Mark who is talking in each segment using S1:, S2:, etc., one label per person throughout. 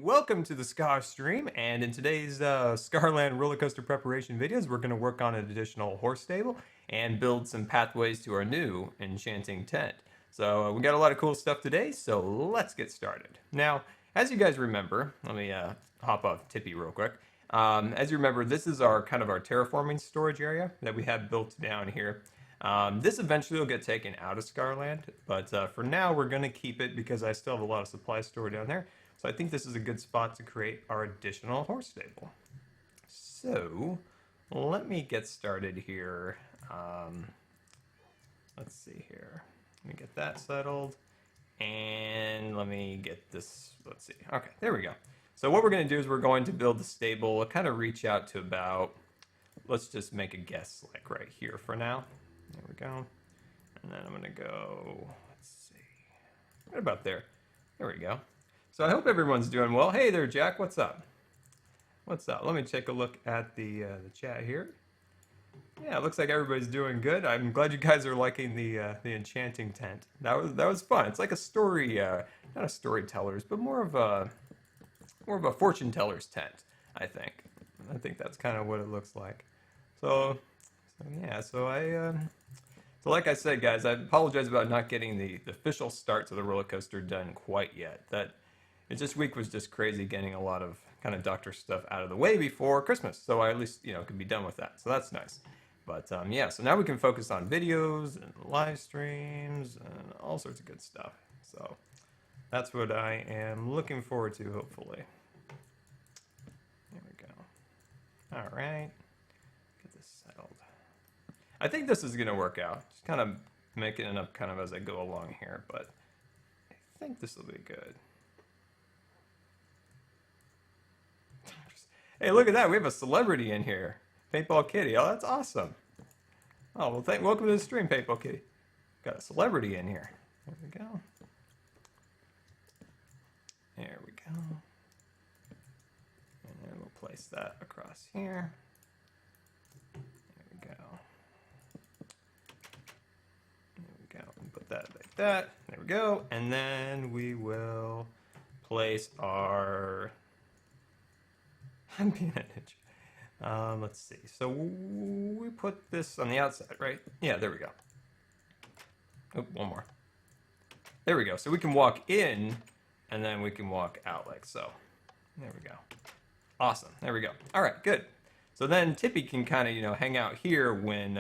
S1: Welcome to the Scar stream, and in today's Scarland roller coaster preparation videos, we're going to work on an additional horse stable and build some pathways to our new enchanting tent. So we got a lot of cool stuff today, so let's get started. Now, as you guys remember, let me hop off Tippy real quick. As you remember, this is our kind of our terraforming storage area that we have built down here. This eventually will get taken out of Scarland, but for now we're going to keep it because I still have a lot of supplies stored down there. So I think this is a good spot to create our additional horse stable. So let me get started here. Let's see here. Let me get that settled. And let me get this, let's see. Okay, there we go. So what we're going to do is we're going to build the stable. We'll kind of reach out to about, let's just make a guess like right here for now. There we go. And then I'm going to go, let's see, right about there. There we go. So I hope everyone's doing well. Hey there, Jack. What's up? What's up? Let me take a look at the chat here. Yeah, it looks like everybody's doing good. I'm glad you guys are liking the enchanting tent. That was fun. It's like a story, not a storyteller's, but more of a fortune teller's tent. I think that's kind of what it looks like. So yeah. So like I said, guys, I apologize about not getting the official start to the roller coaster done quite yet. This week was just crazy getting a lot of kind of doctor stuff out of the way before Christmas, so I at least could be done with that. So that's nice. But yeah, so now we can focus on videos and live streams and all sorts of good stuff. So that's what I am looking forward to, hopefully. There we go. All right, get this settled. I think this is gonna work out. Just kind of making it up kind of as I go along here, but I think this will be good. Hey, look at that. We have a celebrity in here. Paintball Kitty. Oh, that's awesome. Oh, well, welcome to the stream, Paintball Kitty. Got a celebrity in here. There we go. There we go. And then we'll place that across here. There we go. There we go. And put that like that. There we go. And then we will place our... I'm being a ninja. Let's see. So we put this on the outside, right? Yeah, there we go. Oh, one more. There we go. So we can walk in, and then we can walk out like so. There we go. Awesome. There we go. All right, good. So then Tippy can kind of, hang out here when,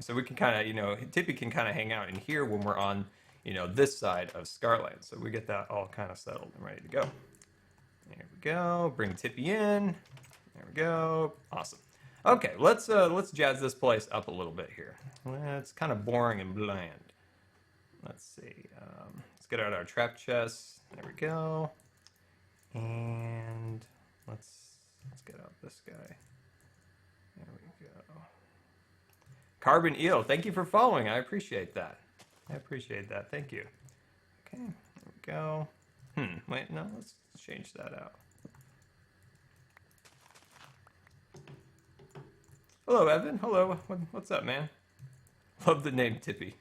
S1: so we can kind of, Tippy can kind of hang out in here when we're on, this side of Scarland. So we get that all kind of settled and ready to go. There we go. Bring Tippy in. There we go. Awesome. Okay, let's jazz this place up a little bit here. It's kind of boring and bland. Let's see. Let's get out our trap chest. There we go. And let's get out this guy. There we go. Carbon Eel, thank you for following. I appreciate that. Thank you. Okay, there we go. Wait, no, let's change that out. Hello, Evan. Hello. What's up, man? Love the name Tippy.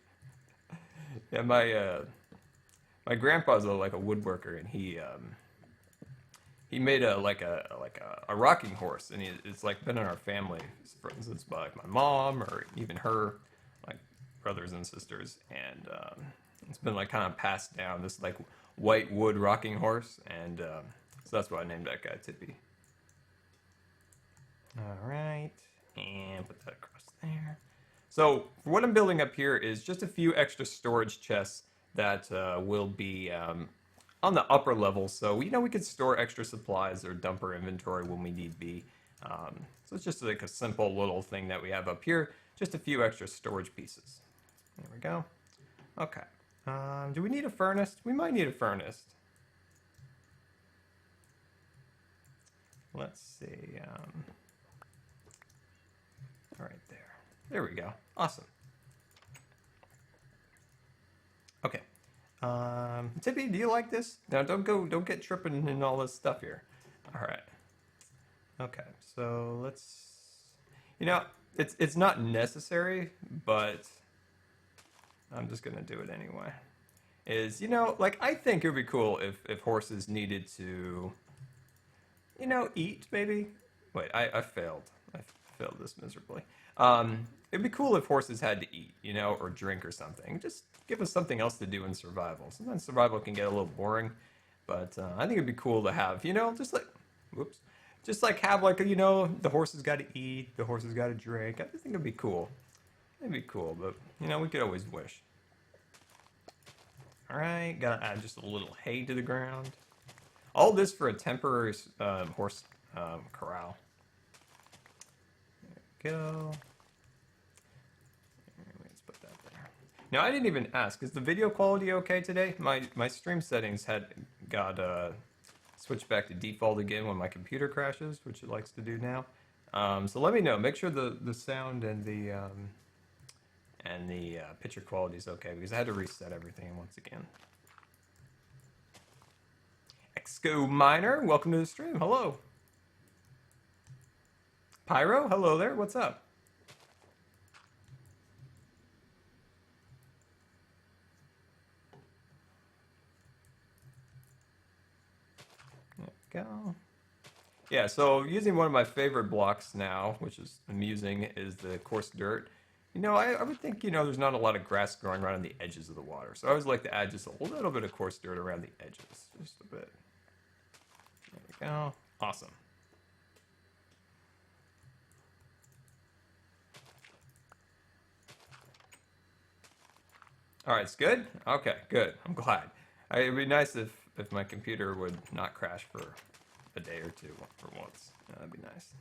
S1: Yeah, my grandpa's like a woodworker, and he made a rocking horse, and it's like been in our family since like my mom or even her like brothers and sisters, and it's been like kind of passed down. This like white wood rocking horse, and so that's why I named that guy Tippy. All right, and put that across there. So what I'm building up here is just a few extra storage chests that will be on the upper level, so we could store extra supplies or dump our inventory when we need be. So it's just like a simple little thing that we have up here, just a few extra storage pieces. There we go. Okay. Do we need a furnace? We might need a furnace. Let's see. All right, there. There we go. Awesome. Okay. Tippy, do you like this? Now, don't get tripping in all this stuff here. All right. Okay, so let's. It's not necessary, but I'm just gonna do it anyway. is, like I think it would be cool if horses needed to, eat maybe. Wait, I failed. I failed this miserably. It'd be cool if horses had to eat, or drink or something. Just give us something else to do in survival. Sometimes survival can get a little boring, but I think it'd be cool to have, just like, whoops, just like have like, the horses got to eat, the horses got to drink. I just think it'd be cool. It'd be cool, but we could always wish. All right, gotta add just a little hay to the ground. All this for a temporary horse corral. There we go. Let's put that there. Now I didn't even ask, is the video quality okay today? My stream settings got switched back to default again when my computer crashes, which it likes to do now. So let me know. Make sure the sound and the picture quality is okay, because I had to reset everything once again. Exco Miner, welcome to the stream. Hello. Pyro, hello there. What's up? There we go. Yeah, so using one of my favorite blocks now, which is amusing, is the coarse dirt. I would think, there's not a lot of grass growing around the edges of the water. So I always like to add just a little bit of coarse dirt around the edges. Just a bit. There we go. Awesome. All right, it's good? Okay, good. I'm glad. It'd be nice if my computer would not crash for a day or two for once. That'd be nice.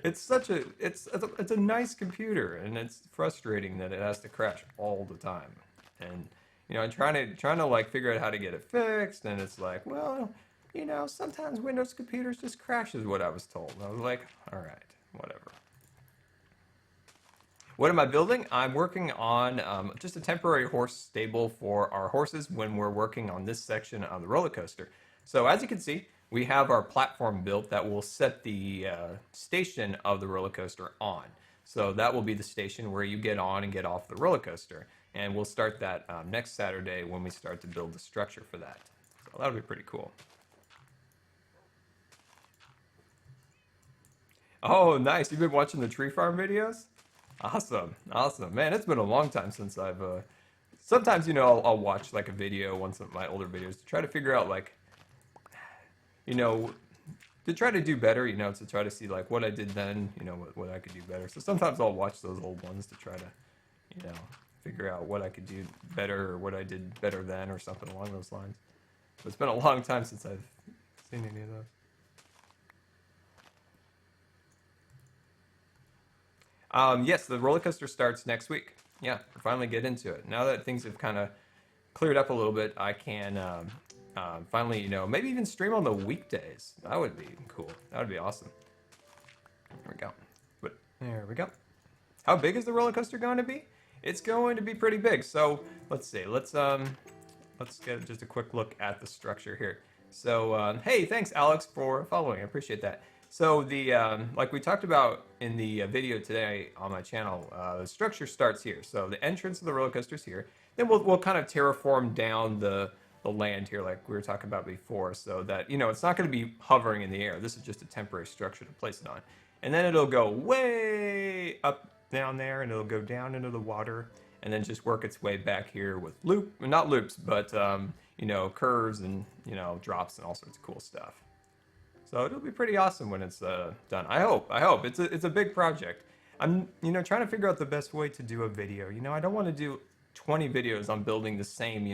S1: It's a nice computer, and it's frustrating that it has to crash all the time. And I'm trying to like figure out how to get it fixed, and it's like, well, sometimes Windows computers just crash is what I was told. And I was like, all right, whatever. What am I building? I'm working on just a temporary horse stable for our horses when we're working on this section of the roller coaster. So as you can see, we have our platform built that will set the station of the roller coaster on. So that will be the station where you get on and get off the roller coaster. And we'll start that next Saturday when we start to build the structure for that. So that'll be pretty cool. Oh, nice. You've been watching the tree farm videos? Awesome. Awesome. Man, it's been a long time since I've... sometimes, I'll watch like a video, one of my older videos, to try to figure out like, to try to do better, to try to see like what I did then, what I could do better. So sometimes I'll watch those old ones to try to, figure out what I could do better or what I did better then or something along those lines. But it's been a long time since I've seen any of those. Yes, the roller coaster starts next week. Yeah, we're finally get into it. Now that things have kind of cleared up a little bit, I can finally, maybe even stream on the weekdays. That would be cool. That would be awesome. There we go. But there we go. How big is the roller coaster going to be? It's going to be pretty big. So let's see. Let's get just a quick look at the structure here. So hey, thanks Alex for following. I appreciate that. So the like we talked about in the video today on my channel, the structure starts here. So the entrance of the roller coaster is here. Then we'll kind of terraform down the land here, like we were talking about before, so that it's not going to be hovering in the air. This is just a temporary structure to place it on, and then it'll go way up down there, and it'll go down into the water, and then just work its way back here with not loops, but curves and drops and all sorts of cool stuff. So it'll be pretty awesome when it's done. I hope. It's a big project. I'm trying to figure out the best way to do a video. I don't want to do 20 videos on building the same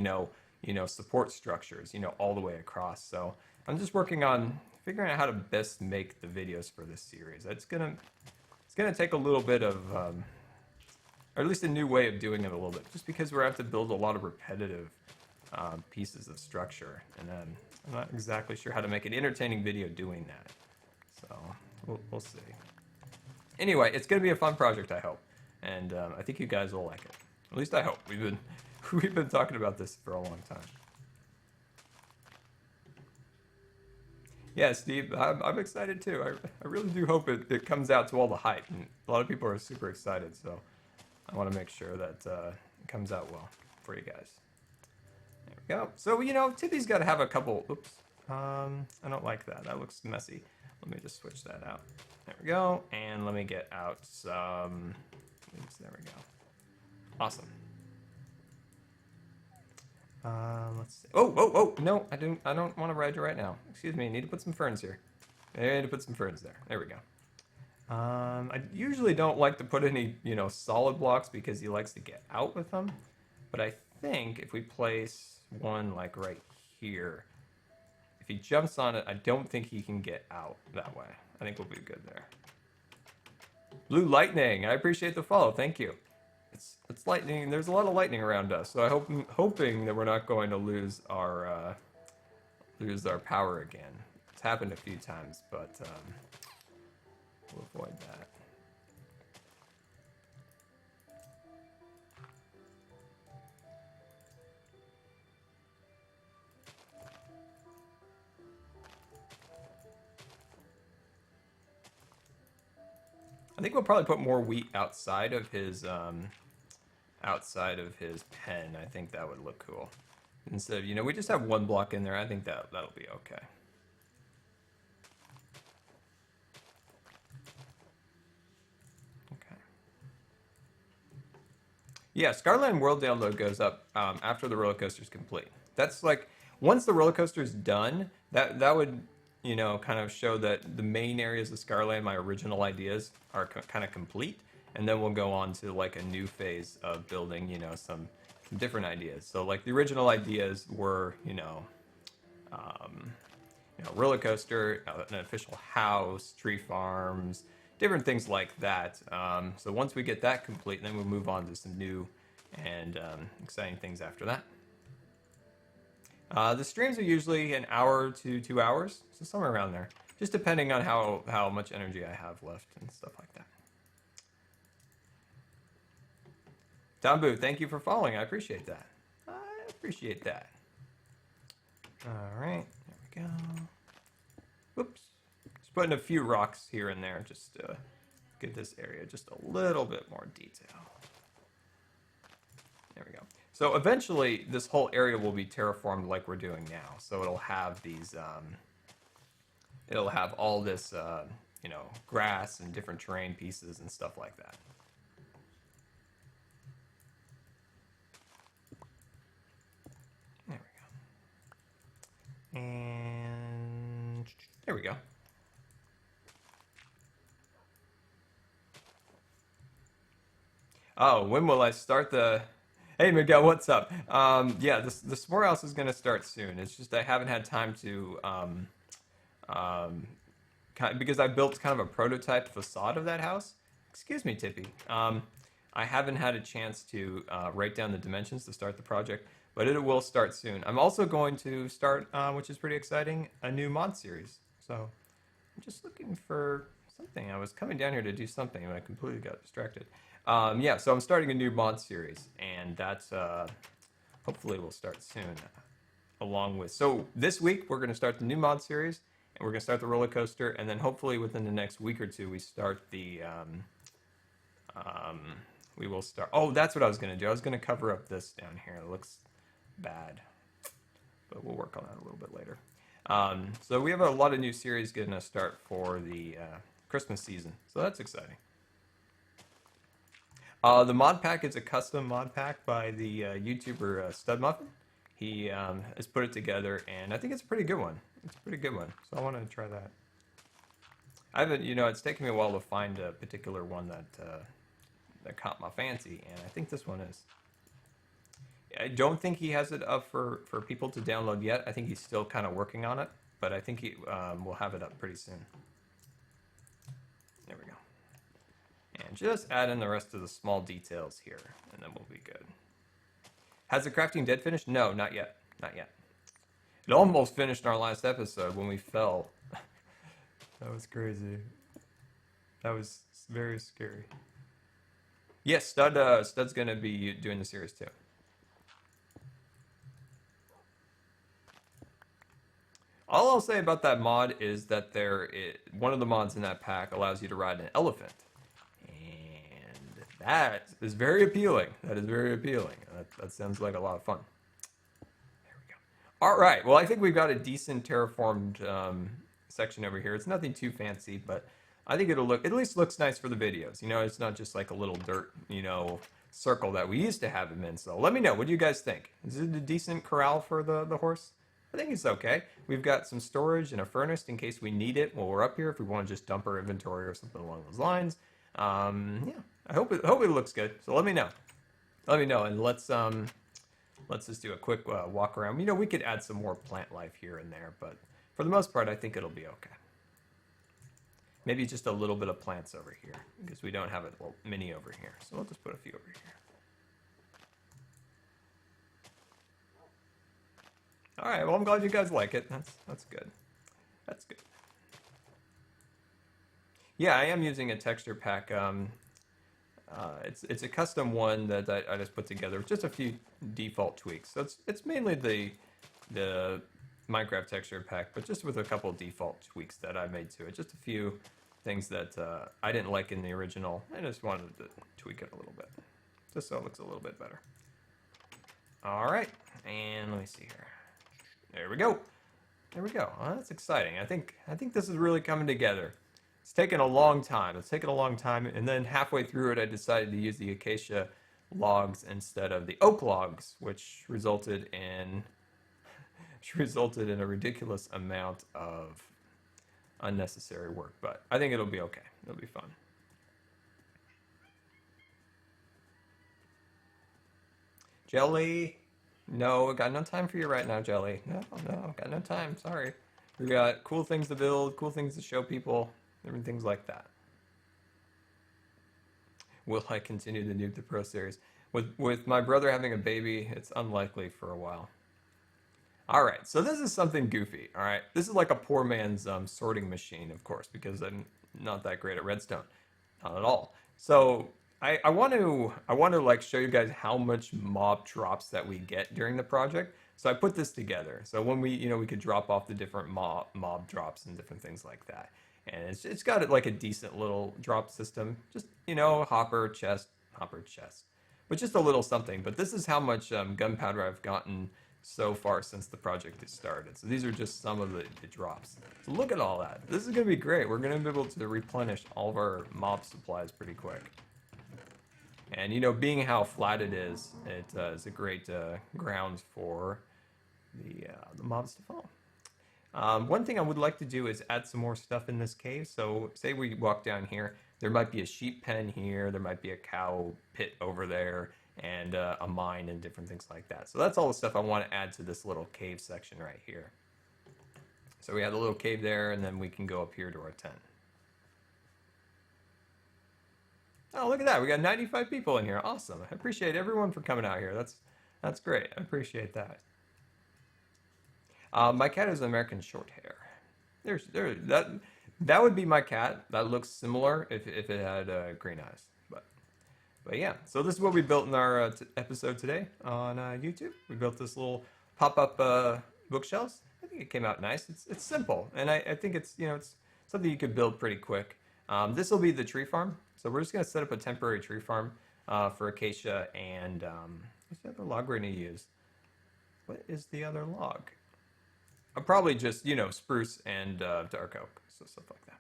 S1: support structures all the way across. So I'm just working on figuring out how to best make the videos for this series. It's gonna take a little bit of or at least a new way of doing it a little bit, just because we're have to build a lot of repetitive pieces of structure, and then I'm not exactly sure how to make an entertaining video doing that. So we'll see. Anyway, it's going to be a fun project, I hope, and I think you guys will like it. At least I hope. We've been talking about this for a long time. Yeah, Steve, I'm excited too. I really do hope it comes out to all the hype, and a lot of people are super excited. So I want to make sure that it comes out well for you guys. we go. So, you know, Tippy's got to have a couple. Oops. I don't like that. That looks messy. Let me just switch that out. There we go. And let me get out some. There we go. Awesome. Let's see. Oh! No, I don't want to ride you right now. Excuse me. I need to put some ferns here. I need to put some ferns there. There we go. I usually don't like to put any, you know, solid blocks because he likes to get out with them. But I think if we place one like right here, if he jumps on it, I don't think he can get out that way. I think we'll be good there. Blue lightning. I appreciate the follow. Thank you. It's lightning. There's a lot of lightning around us, so hoping that we're not going to lose our power again. It's happened a few times, but we'll avoid that. I think we'll probably put more wheat outside of his pen. I think that would look cool. Instead of, you know, we just have one block in there. I think that'll be okay. Okay. Yeah, Scarland World download goes up after the roller coaster is complete. That's like once the roller coaster is done, that would, you know, kind of show that the main areas of Scarland, my original ideas, are kind of complete, and then we'll go on to like a new phase of building, you know, some different ideas. So like the original ideas were, roller coaster, an official house, tree farms, different things like that. So once we get that complete, then we'll move on to some new and exciting things after that. The streams are usually an hour to 2 hours, so somewhere around there, just depending on how much energy I have left and stuff like that. Dambu, thank you for following. I appreciate that. All right, there we go. Whoops. Just putting a few rocks here and there just to get this area just a little bit more detail. There we go. So eventually, this whole area will be terraformed like we're doing now. So it'll have these, it'll have all this, grass and different terrain pieces and stuff like that. There we go. And there we go. Oh, when will I start the... Hey Miguel, what's up? Yeah, the s'more house is gonna start soon. It's just I haven't had time to, because I built kind of a prototype facade of that house. Excuse me, Tippy. I haven't had a chance to write down the dimensions to start the project, but it will start soon. I'm also going to start, which is pretty exciting, a new mod series. So I'm just looking for something. I was coming down here to do something and I completely got distracted. Yeah, so I'm starting a new mod series, and that's hopefully will start soon. Along with, so this week we're going to start the new mod series, and we're going to start the roller coaster, and then hopefully within the next week or two we start the we will start. Oh, that's what I was going to do. I was going to cover up this down here. It looks bad, but we'll work on that a little bit later. So we have a lot of new series going to start for the Christmas season, so that's exciting. The mod pack is a custom mod pack by the YouTuber Stud Muffin. He has put it together, and I think it's a pretty good one. It's a pretty good one, so I want to try that. I haven't, it's taken me a while to find a particular one that caught my fancy, and I think this one is. I don't think he has it up for people to download yet. I think he's still kind of working on it, but I think he will have it up pretty soon. There we go. And just add in the rest of the small details here, and then we'll be good. Has the crafting dead finished? No, not yet. Not yet. It almost finished in our last episode when we fell. That was crazy. That was very scary. Yes, Stud's going to be doing the series too. All I'll say about that mod is that one of the mods in that pack allows you to ride an elephant. That is very appealing. That is very appealing. That sounds like a lot of fun. There All right. Well, I think we've got a decent terraformed section over here. It's nothing too fancy, but I think it'll look, at least looks nice for the videos. You know, it's not just like a little dirt, you know, circle that we used to have him in. So let me know. What do you guys think? Is it a decent corral for the horse? I think it's okay. We've got some storage and a furnace in case we need it while we're up here if we want to just dump our inventory or something along those lines. Yeah, hope it looks good. So let me know. Let me know, and let's just do a quick walk around. You know, we could add some more plant life here and there, but for the most part, I think it'll be okay. Maybe just a little bit of plants over here because we don't have a mini over here. So we'll just put a few over here. All right. Well, I'm glad you guys like it. That's good. That's good. Yeah, I am using a texture pack. It's a custom one that I just put together with just a few default tweaks. So it's mainly the Minecraft texture pack, but just with a couple of default tweaks that I made to it. Just a few things that I didn't like in the original. I just wanted to tweak it a little bit, just so it looks a little bit better. All right, and let me see here. There we go. There we go. Oh, that's exciting. I think this is really coming together. It's taken a long time. It's taken a long time, and then halfway through it, I decided to use the acacia logs instead of the oak logs, which resulted in a ridiculous amount of unnecessary work. But I think it'll be okay. It'll be fun. Jelly, no, got no time for you right now, Jelly. No, got no time. Sorry. We got cool things to build, cool things to show people. Different things like that. Will I continue to Nuke the Pro Series? With my brother having a baby, it's unlikely for a while. All right, so this is something goofy. All right, this is like a poor man's sorting machine, of course, because I'm not that great at redstone, not at all. So I want to like show you guys how much mob drops that we get during the project. So I put this together. So when we could drop off the different mob drops and different things like that. And it's got like a decent little drop system. Just, hopper, chest, but just a little something. But this is how much gunpowder I've gotten so far since the project has started. So these are just some of the drops. So look at all that. This is going to be great. We're going to be able to replenish all of our mob supplies pretty quick. And, being how flat it is a great ground for the mobs to fall. One thing I would like to do is add some more stuff in this cave. So say we walk down here, there might be a sheep pen here, there might be a cow pit over there, and a mine and different things like that. So that's all the stuff I want to add to this little cave section right here. So we have a little cave there, and then we can go up here to our tent. Oh, look at that. We got 95 people in here. Awesome. I appreciate everyone for coming out here. That's great. I appreciate that. My cat is American Shorthair. That would be my cat. That looks similar if it had green eyes. But yeah, so this is what we built in our episode today on YouTube. We built this little pop-up bookshelves. I think it came out nice. It's simple, and I think it's something you could build pretty quick. This will be the tree farm. So we're just gonna set up a temporary tree farm for acacia and what's the other log we're gonna use? What is the other log? Probably just spruce and dark oak, so stuff like that.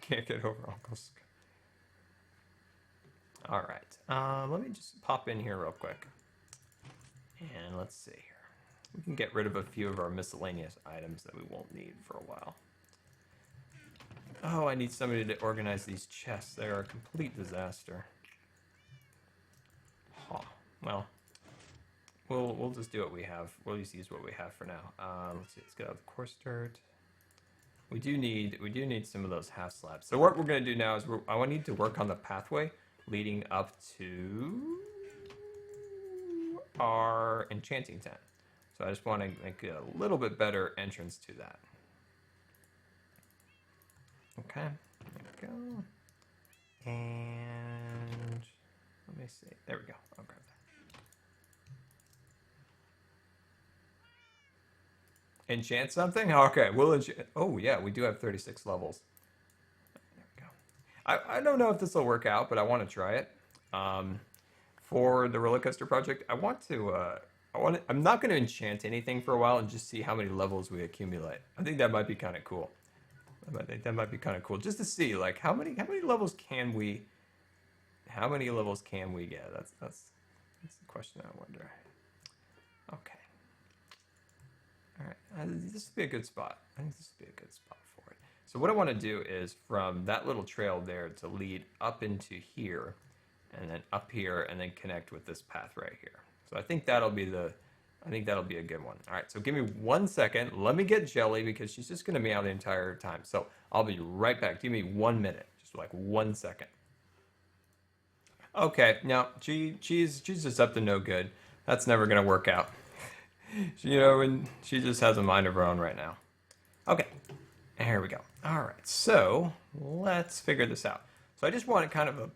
S1: Can't get over Uncle Scar. All right, let me just pop in here real quick, and let's see here. We can get rid of a few of our miscellaneous items that we won't need for a while. Oh, I need somebody to organize these chests. They're a complete disaster. Huh. Well, we'll just do what we have. We'll just use what we have for now. Let's see. Let's get out the coarse dirt. We do need some of those half slabs. So what we're going to do now is I need to work on the pathway leading up to our enchanting tent. So I just want to make a little bit better entrance to that. Okay, there we go. And let me see. There we go. I'll grab that. Enchant something? Okay, we'll enchant. Oh yeah, we do have 36 levels. There we go. I don't know if this will work out, but I want to try it. For the roller coaster project, I'm not going to enchant anything for a while and just see how many levels we accumulate. I think that might be kind of cool. I think that might be kind of cool just to see like how many levels can we get? That's the question I wonder. Okay. All right. This would be a good spot. I think this would be a good spot for it. So what I want to do is from that little trail there to lead up into here, and then up here, and then connect with this path right here. So I think that'll be a good one. All right, so give me 1 second. Let me get Jelly because she's just gonna meow the entire time. So I'll be right back. Give me 1 minute, just like 1 second. Okay, now she's just up to no good. That's never gonna work out. And she just has a mind of her own right now. Okay, here we go. All right, so let's figure this out. So I just wanted kind of a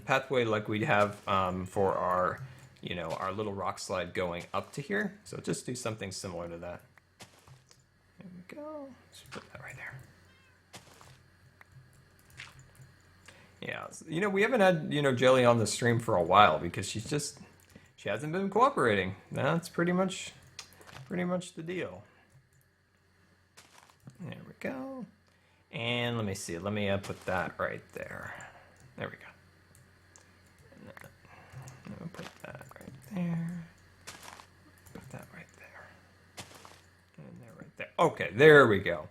S1: pathway like we have for our, our little rock slide going up to here. So just do something similar to that. There we go. Just put that right there. Yeah, we haven't had, Jelly on the stream for a while because she hasn't been cooperating. That's pretty much the deal. There we go. And let me see. Let me put that right there. There we go. And then we'll put that right there. Put that right there. And there right there. Okay, there we go.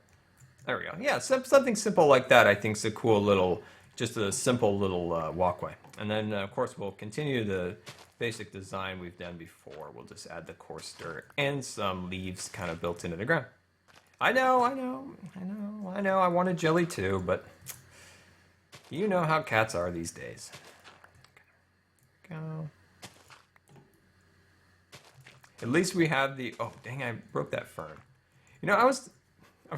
S1: There we go. Yeah, something simple like that I think is a cool little, just a simple little walkway. And then, of course, we'll continue the basic design we've done before. We'll just add the coarse dirt and some leaves kind of built into the ground. I know. I wanted Jelly too, but you know how cats are these days. Go. At least we have the. Oh dang! I broke that fern. I was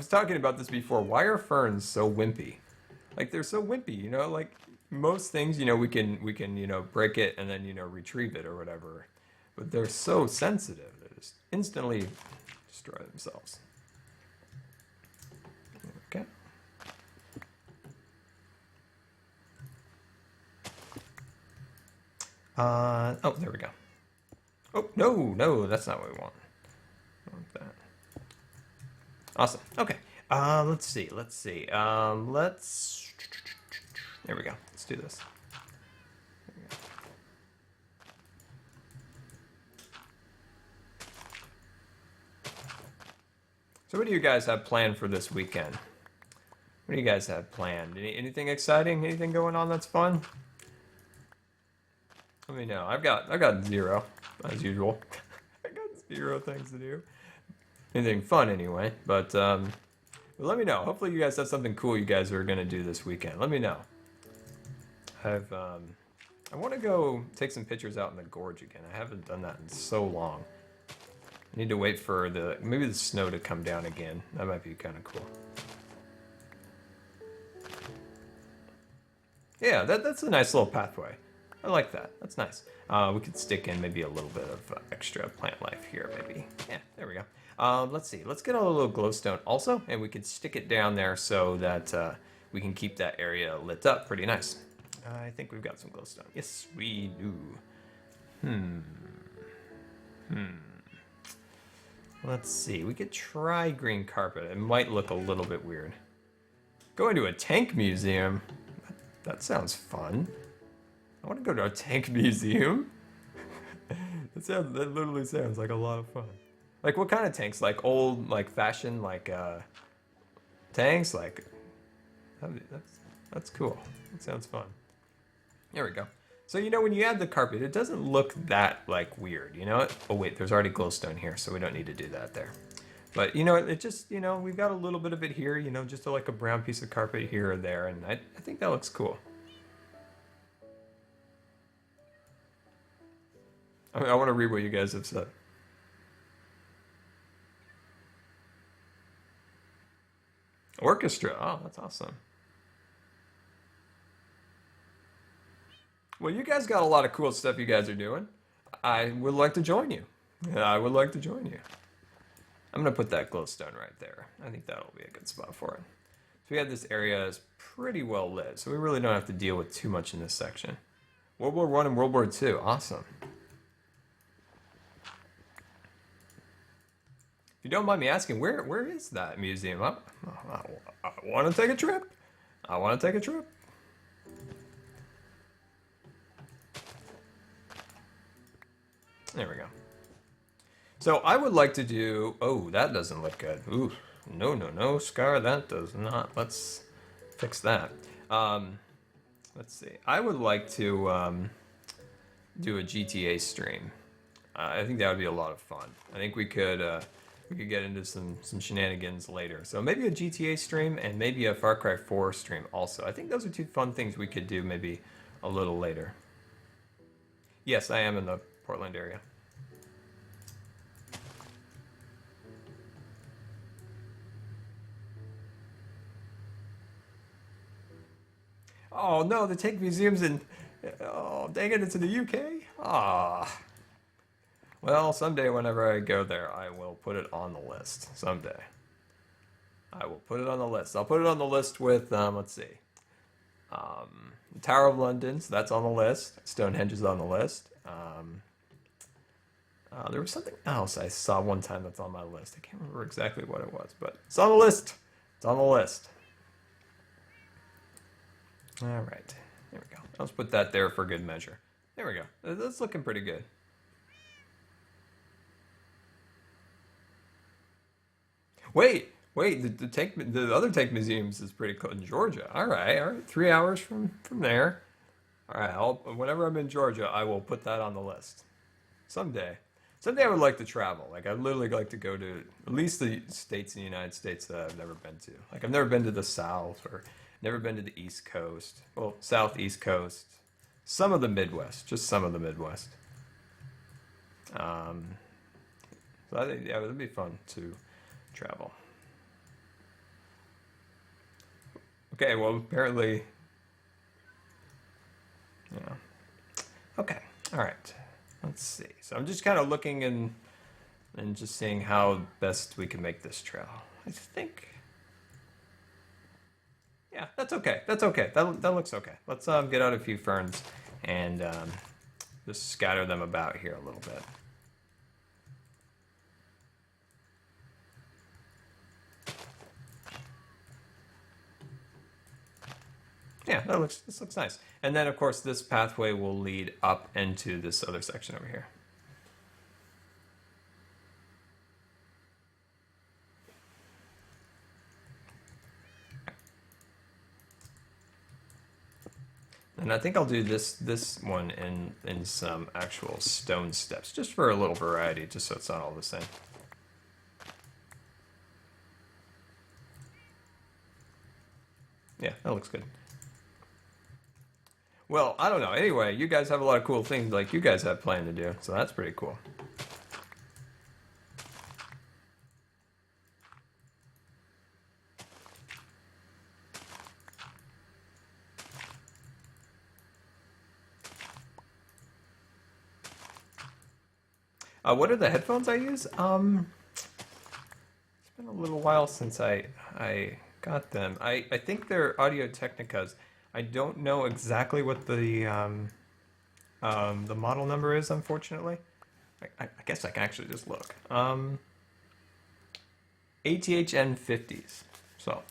S1: talking about this before. Why are ferns so wimpy? Like they're so wimpy. Like most things. We can break it and then retrieve it or whatever. But they're so sensitive. They just instantly destroy themselves. Okay. Oh, there we go. Oh, no, that's not what we want. I want that. Awesome. Okay. Let's see. There we go. Let's do this. So what do you guys have planned for this weekend? What do you guys have planned? Anything exciting? Anything going on that's fun? Let me know. I've got zero, as usual. I got zero things to do. Anything fun anyway. But let me know. Hopefully you guys have something cool you guys are gonna do this weekend. Let me know. I want to go take some pictures out in the gorge again. I haven't done that in so long. I need to wait for maybe the snow to come down again. That might be kind of cool. Yeah, that's a nice little pathway. I like that. That's nice. We could stick in maybe a little bit of extra plant life here, maybe. Yeah, there we go. Let's see. Let's get a little glowstone also, and we could stick it down there so that we can keep that area lit up pretty nice. I think we've got some glowstone. Yes, we do. Let's see. We could try green carpet. It might look a little bit weird. Going to a tank museum. That sounds fun. I want to go to a tank museum. That literally sounds like a lot of fun. Like what kind of tanks? Like old, like fashion, like tanks. Like that's cool. That sounds fun. There we go. So when you add the carpet, it doesn't look that like weird. Oh wait, there's already glowstone here, so we don't need to do that there. But it just we've got a little bit of it here. Just like a brown piece of carpet here or there, and I think that looks cool. I want to read what you guys have said. Orchestra. Oh, that's awesome. Well, you guys got a lot of cool stuff you guys are doing. I would like to join you. I'm going to put that glowstone right there. I think that'll be a good spot for it. So we have this area is pretty well lit, so we really don't have to deal with too much in this section. World War One and World War Two. Awesome. If you don't mind me asking, where is that museum? I want to take a trip. I want to take a trip. There we go. So I would like to do. Oh, that doesn't look good. Ooh, no, Scar. That does not. Let's fix that. Let's see. I would like to do a GTA stream. I think that would be a lot of fun. I think we could get into some shenanigans later. So maybe a GTA stream and maybe a Far Cry 4 stream also. I think those are two fun things we could do maybe a little later. Yes, I am in the Portland area. Oh no, they take museums in. Oh, dang it, it's in the UK? Ah. Well, someday whenever I go there, I will put it on the list. Someday. I will put it on the list. I'll put it on the list with, let's see. Tower of London, so that's on the list. Stonehenge is on the list. There was something else I saw one time that's on my list. I can't remember exactly what it was, but it's on the list. It's on the list. All right, there we go. Let's put that there for good measure. There we go. That's looking pretty good. Wait. The other tank museums is pretty cool in Georgia. All right. 3 hours from there. All right. Whenever I'm in Georgia, I will put that on the list. Someday I would like to travel. Like I'd literally like to go to at least the states in the United States that I've never been to. Like I've never been to the South or never been to the East Coast. Well, Southeast Coast. Some of the Midwest. Just some of the Midwest. So I think, yeah, it would be fun to travel. Okay, well, apparently, yeah. Okay, all right. Let's see. So I'm just kind of looking and just seeing how best we can make this trail. I think, yeah, that's okay. That's okay. That looks okay. Let's get out a few ferns and just scatter them about here a little bit. Yeah, this looks nice. And then of course this pathway will lead up into this other section over here. And I think I'll do this one in some actual stone steps, just for a little variety, just so it's not all the same. Yeah, that looks good. Well, I don't know. Anyway, you guys have a lot of cool things like you guys have planned to do, so that's pretty cool. What are the headphones I use? It's been a little while since I got them. I think they're Audio Technicas. I don't know exactly what the model number is, unfortunately. I guess I can actually just look. ATHN 50s. So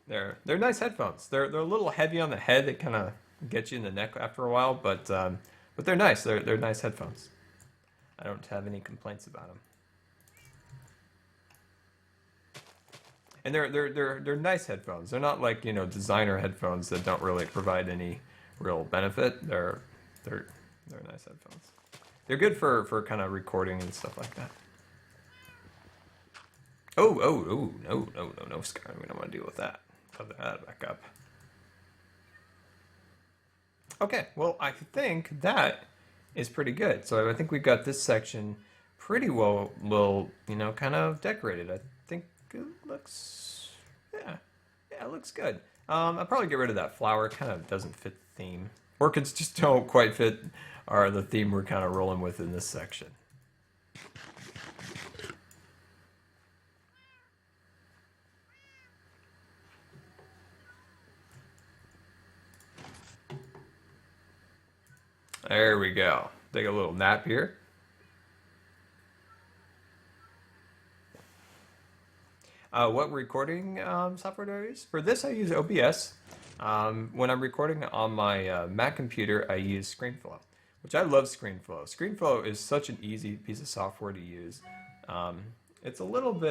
S1: they're nice headphones. They're a little heavy on the head. They kind of get you in the neck after a while, but they're nice. They're nice headphones. I don't have any complaints about them. And they're nice headphones. They're not like, you know, designer headphones that don't really provide any real benefit. They're nice headphones. They're good for kind of recording and stuff like that. Oh, no, Scar. We don't want to deal with that. Put that back up. Okay, well, I think that is pretty good. So I think we've got this section pretty well, you know, kind of decorated. I think it looks, yeah, it looks good. I'll probably get rid of that flower. It kind of doesn't fit the theme. Orchids just don't quite fit the theme we're kind of rolling with in this section. There we go. Take a little nap here. What recording software do I use? For this, I use OBS. When I'm recording on my Mac computer, I use ScreenFlow, which I love ScreenFlow. ScreenFlow is such an easy piece of software to use. It's a little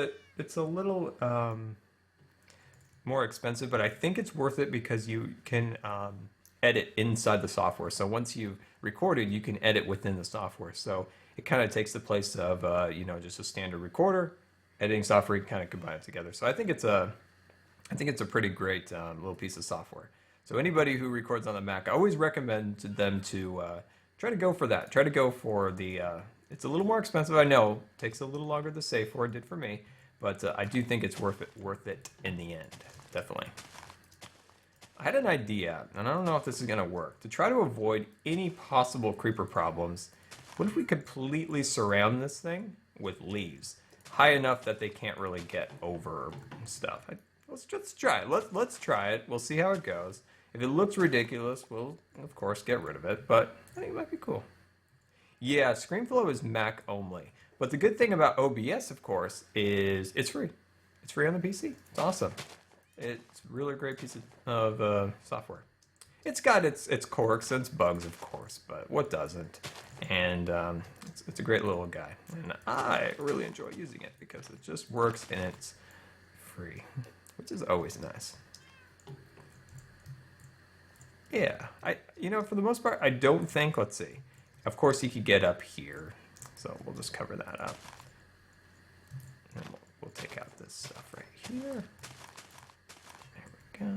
S1: more expensive, but I think it's worth it because you can edit inside the software. So once you've recorded, you can edit within the software. So it kind of takes the place of just a standard recorder. Editing software, you kind of combine it together. So I think it's a pretty great little piece of software. So anybody who records on the Mac, I always recommend to them to try to go for that. Try to go for the. It's a little more expensive, I know. Takes a little longer to save for. It did for me, but I do think it's worth it in the end. Definitely. I had an idea, and I don't know if this is going to work. To try to avoid any possible creeper problems, what if we completely surround this thing with leaves? High enough that they can't really get over stuff. Let's try it. Let's try it. We'll see how it goes. If it looks ridiculous, we'll of course get rid of it. But I think it might be cool. Yeah, ScreenFlow is Mac only. But the good thing about OBS, of course, is it's free. It's free on the PC. It's awesome. It's really a great piece of software. It's got its quirks and its bugs, of course, but what doesn't? And it's a great little guy. And I really enjoy using it because it just works and it's free, which is always nice. Yeah, for the most part, I don't think, let's see. Of course, he could get up here, so we'll just cover that up. And we'll take out this stuff right here. There we go.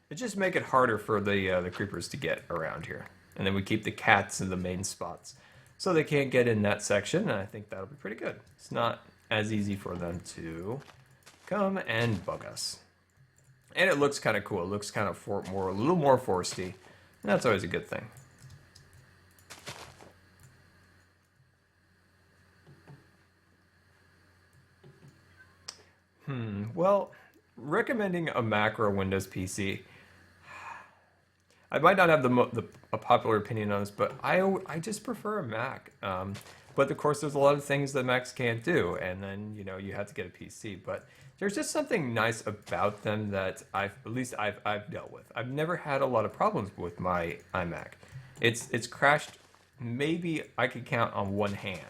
S1: It just make it harder for the creepers to get around here. And then we keep the cats in the main spots. So they can't get in that section, and I think that'll be pretty good. It's not as easy for them to come and bug us. And it looks kind of cool. It looks kind of a little more foresty. And that's always a good thing. Well, recommending a Mac or a Windows PC. I might not have a popular opinion on this, but I just prefer a Mac. But of course, there's a lot of things that Macs can't do, and then you have to get a PC. But there's just something nice about them that I've dealt with. I've never had a lot of problems with my iMac. It's crashed. Maybe I could count on one hand.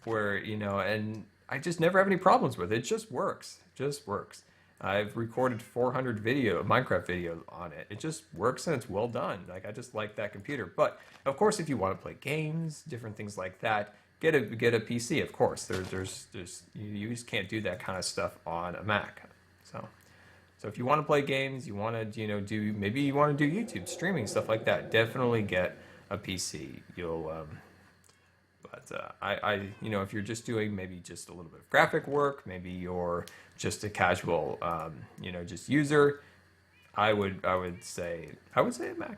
S1: Where and I just never have any problems with it. It just works. It just works. I've recorded 400 Minecraft videos on it. It just works and it's well done. Like, I just like that computer. But of course, if you want to play games, different things like that, get a PC. Of course, there's you just can't do that kind of stuff on a Mac. So if you want to play games, you want to maybe you want to do YouTube streaming, stuff like that. Definitely get a PC. You'll if you're just doing maybe just a little bit of graphic work, maybe you're just a casual, just user, I would say a Mac.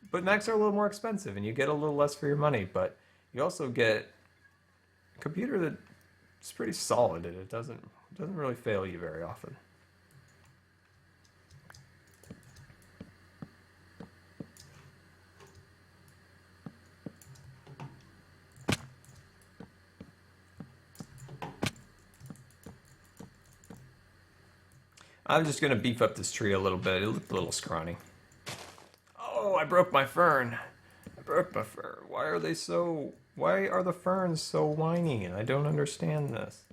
S1: But Macs are a little more expensive, and you get a little less for your money. But you also get a computer that's pretty solid, and it doesn't really fail you very often. I'm just going to beef up this tree a little bit. It looked a little scrawny. Oh, I broke my fern. I broke my fern. Why are the ferns so whiny? And I don't understand this.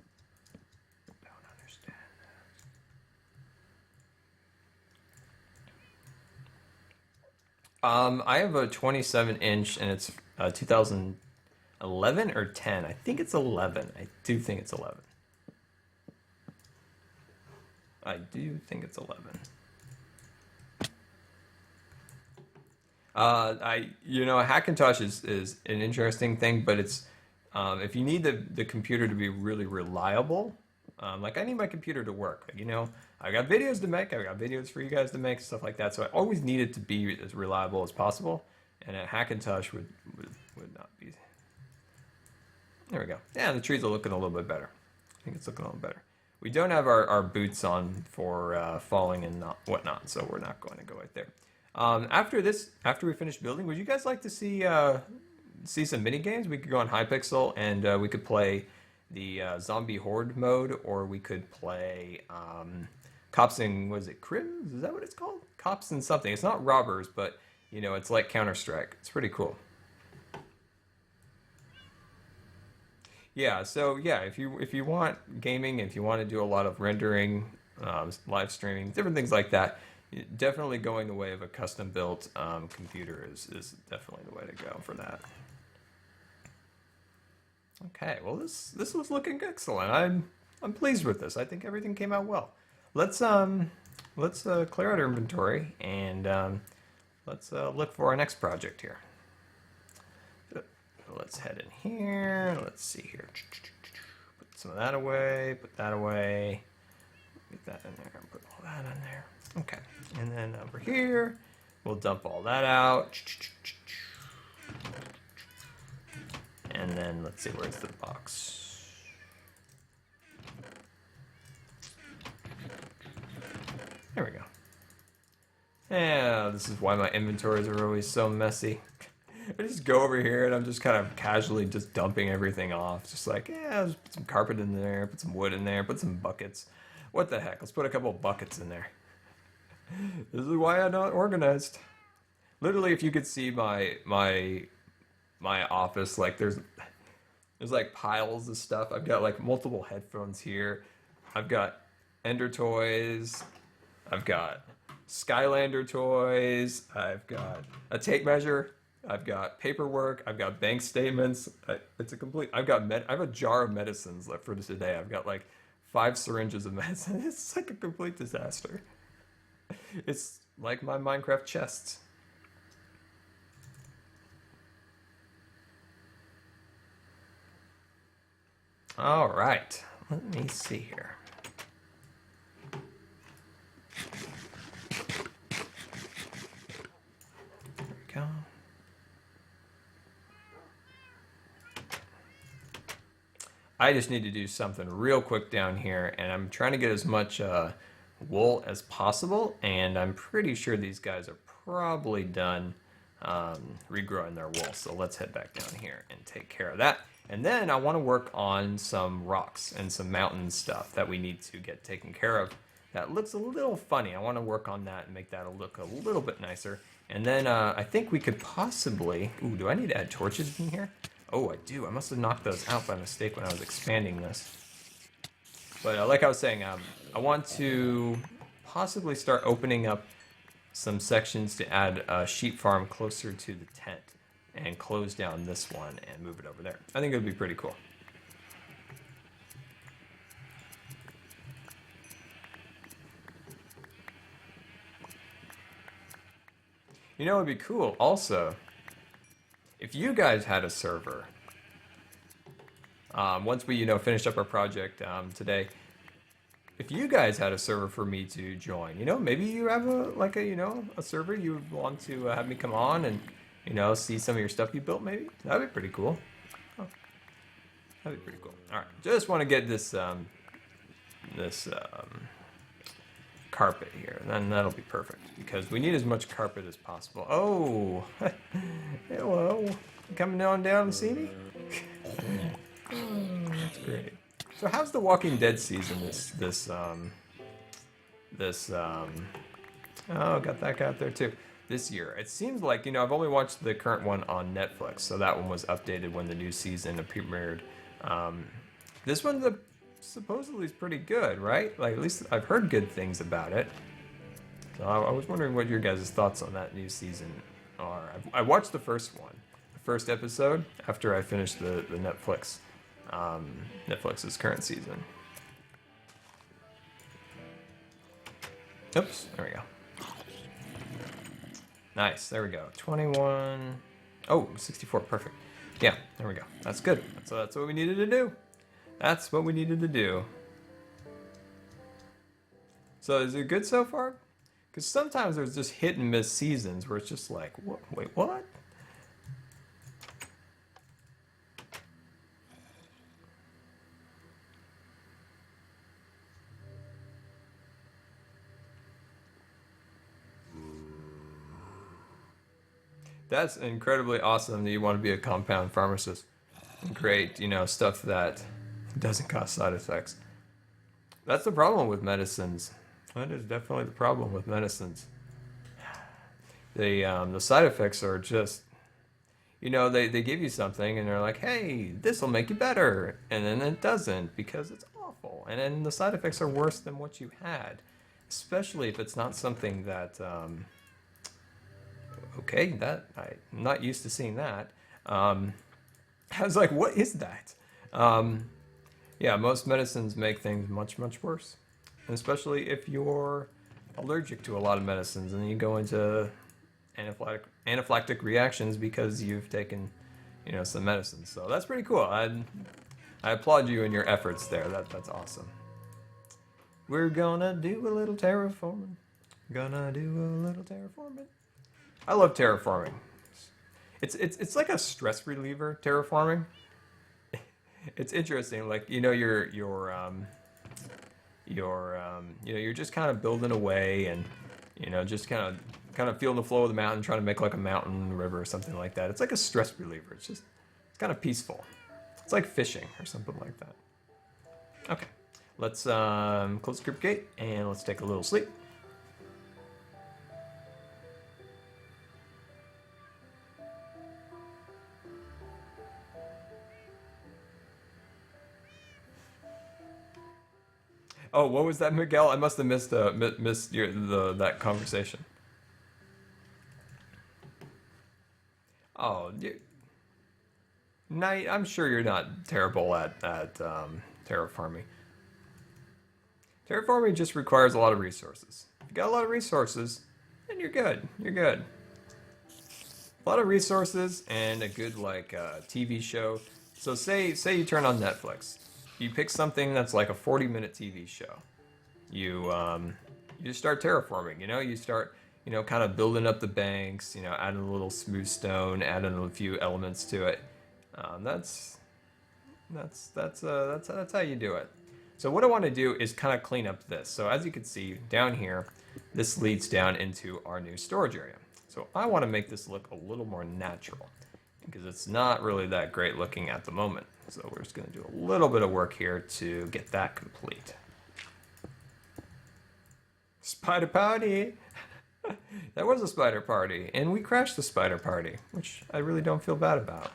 S1: I have a 27-inch, and it's 2011 or 10. I think it's 11. I do think it's 11. I do think it's 11. Hackintosh is an interesting thing, but it's if you need the computer to be really reliable, like I need my computer to work. I got videos to make, I got videos for you guys to make, stuff like that. So I always need it to be as reliable as possible, and a Hackintosh would not be. There we go. Yeah, the trees are looking a little bit better. I think it's looking a little better. We don't have our boots on for falling and whatnot, so we're not going to go right there. After we finish building, would you guys like to see some mini games? We could go on Hypixel and we could play the zombie horde mode, or we could play cops and was it crims? Is that what it's called? Cops and something. It's not robbers, but it's like Counter-Strike. It's pretty cool. Yeah, so yeah, if you want gaming, if you want to do a lot of rendering, live streaming, different things like that, definitely going the way of a custom built computer is definitely the way to go for that. Okay, well this was looking excellent. I'm pleased with this. I think everything came out well. Let's clear out our inventory and let's look for our next project here. Let's head in here. Let's see here. Put some of that away. Put that away. Get that in there. Put all that in there. Okay. And then over here, we'll dump all that out. And then let's see, where's the box? There we go. Yeah, this is why my inventories are always so messy. I just go over here and I'm just kind of casually just dumping everything off. Just like, yeah, just put some carpet in there, put some wood in there, put some buckets. What the heck? Let's put a couple of buckets in there. This is why I'm not organized. Literally, if you could see my office, like there's like piles of stuff. I've got like multiple headphones here. I've got Ender toys. I've got Skylander toys. I've got a tape measure. I've got paperwork. I've got bank statements. It's a complete. I have a jar of medicines left for today. I've got like 5 syringes of medicine. It's like a complete disaster. It's like my Minecraft chests. All right. Let me see here. There we go. I just need to do something real quick down here, and I'm trying to get as much wool as possible, and I'm pretty sure these guys are probably done regrowing their wool. So let's head back down here and take care of that. And then I want to work on some rocks and some mountain stuff that we need to get taken care of. That looks a little funny. I want to work on that and make that look a little bit nicer. And then I think we could possibly... Ooh, do I need to add torches in here? Oh, I do. I must have knocked those out by mistake when I was expanding this. But like I was saying, I want to possibly start opening up some sections to add a sheep farm closer to the tent and close down this one and move it over there. I think it would be pretty cool. You know, it would be cool also if you guys had a server. Once we, finish up our project today, if you guys had a server for me to join, maybe you have a server you would want to have me come on and, see some of your stuff you built, maybe? That'd be pretty cool. Oh, that'd be pretty cool. All right, just want to get this carpet here, and then that'll be perfect because we need as much carpet as possible. Oh, hello, coming on down to see me? Oh, that's great. So how's the Walking Dead season oh, got that guy out there too. This year. It seems like, I've only watched the current one on Netflix, so that one was updated when the new season premiered. This one supposedly is pretty good, right? Like, at least I've heard good things about it. So I was wondering what your guys' thoughts on that new season are. I watched the first one, the first episode, after I finished the Netflix's current season. Oops, there we go. Nice, there we go. 21. Oh, 64, perfect. Yeah, there we go. That's good. That's what we needed to do. That's what we needed to do. So is it good so far? Because sometimes there's just hit and miss seasons where it's just like, what? Wait, what? That's incredibly awesome that you want to be a compound pharmacist and create, stuff that doesn't cause side effects. That's the problem with medicines. That is definitely the problem with medicines. The side effects are just, they give you something and they're like, hey, this will make you better. And then it doesn't because it's awful. And then the side effects are worse than what you had, especially if it's not something that, okay, I'm not used to seeing that. I was like, what is that? Yeah, most medicines make things much, much worse. And especially if you're allergic to a lot of medicines and you go into anaphylactic reactions because you've taken, some medicines. So that's pretty cool. I applaud you in your efforts there. That's awesome. We're gonna do a little terraforming. Gonna do a little terraforming. I love terraforming. It's like a stress reliever, terraforming. It's interesting, like you're just kind of building away and just kind of feeling the flow of the mountain, trying to make like a mountain river or something like that. It's like a stress reliever. It's kind of peaceful. It's like fishing or something like that. Okay, let's close the crypt gate and let's take a little sleep. Oh, what was that, Miguel? I must have missed that conversation. Oh, Knight, I'm sure you're not terrible at terraforming. Terraforming just requires a lot of resources. If you got a lot of resources, then you're good. You're good. A lot of resources and a good TV show. So say you turn on Netflix. You pick something that's like a 40-minute TV show. You just start terraforming. You start kind of building up the banks. Adding a little smooth stone, adding a few elements to it. That's how you do it. So what I want to do is kind of clean up this. So as you can see down here, this leads down into our new storage area. So I want to make this look a little more natural because it's not really that great looking at the moment. So we're just going to do a little bit of work here to get that complete. Spider party! That was a spider party, and we crashed the spider party, which I really don't feel bad about.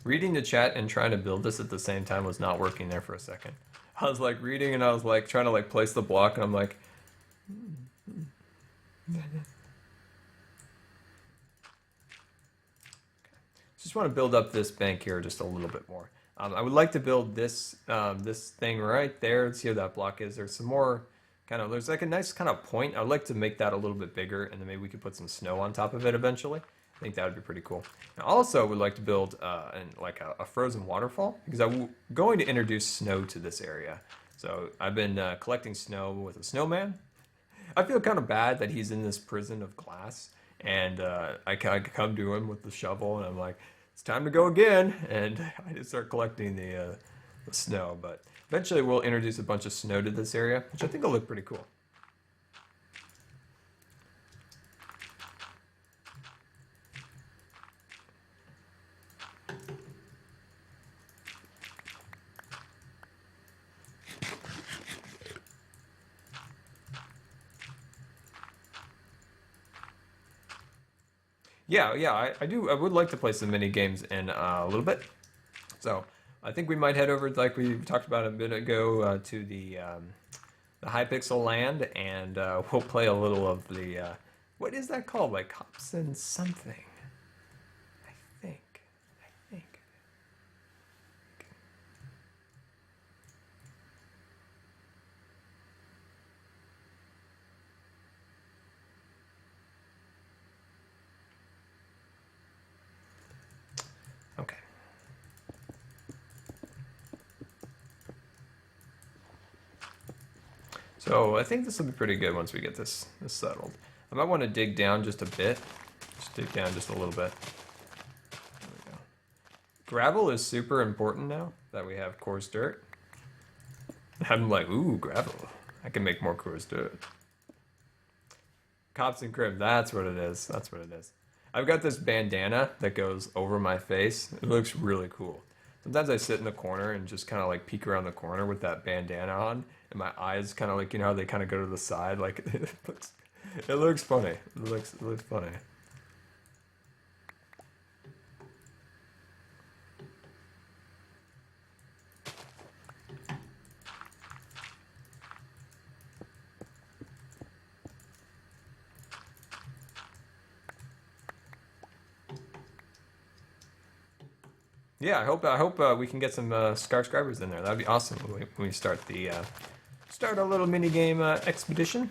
S1: Reading the chat and trying to build this at the same time was not working there for a second. I was like reading and I was like trying to like place the block and I'm like... Just want to build up this bank here just a little bit more. I would like to build this this thing right there. Let's see how that block is. There's some more there's like a nice kind of point. I'd like to make that a little bit bigger and then maybe we could put some snow on top of it eventually. I think that would be pretty cool. I also would like to build a frozen waterfall because I'm going to introduce snow to this area. So I've been collecting snow with a snowman. I feel kind of bad that he's in this prison of glass and I come to him with the shovel and I'm like, it's time to go again. And I just start collecting the snow. But eventually we'll introduce a bunch of snow to this area, which I think will look pretty cool. Yeah, I would like to play some mini games in a little bit. So I think we might head over, like we talked about a bit ago, to the Hypixel land, and we'll play a little of the what is that called? Like Cops and something. I think. Okay. So I think this will be pretty good once we get this settled. I might want to dig down just a bit. Just dig down just a little bit. There we go. Gravel is super important now that we have coarse dirt. I'm like, ooh, gravel. I can make more coarse dirt. Cops and crib, that's what it is. That's what it is. I've got this bandana that goes over my face. It looks really cool. Sometimes I sit in the corner and just kind of like peek around the corner with that bandana on, and my eyes kind of like, you know how they kind of go to the side, like it looks funny. It looks funny. Yeah, I hope we can get some Scar subscribers in there. That'd be awesome when we start the start a little mini game expedition.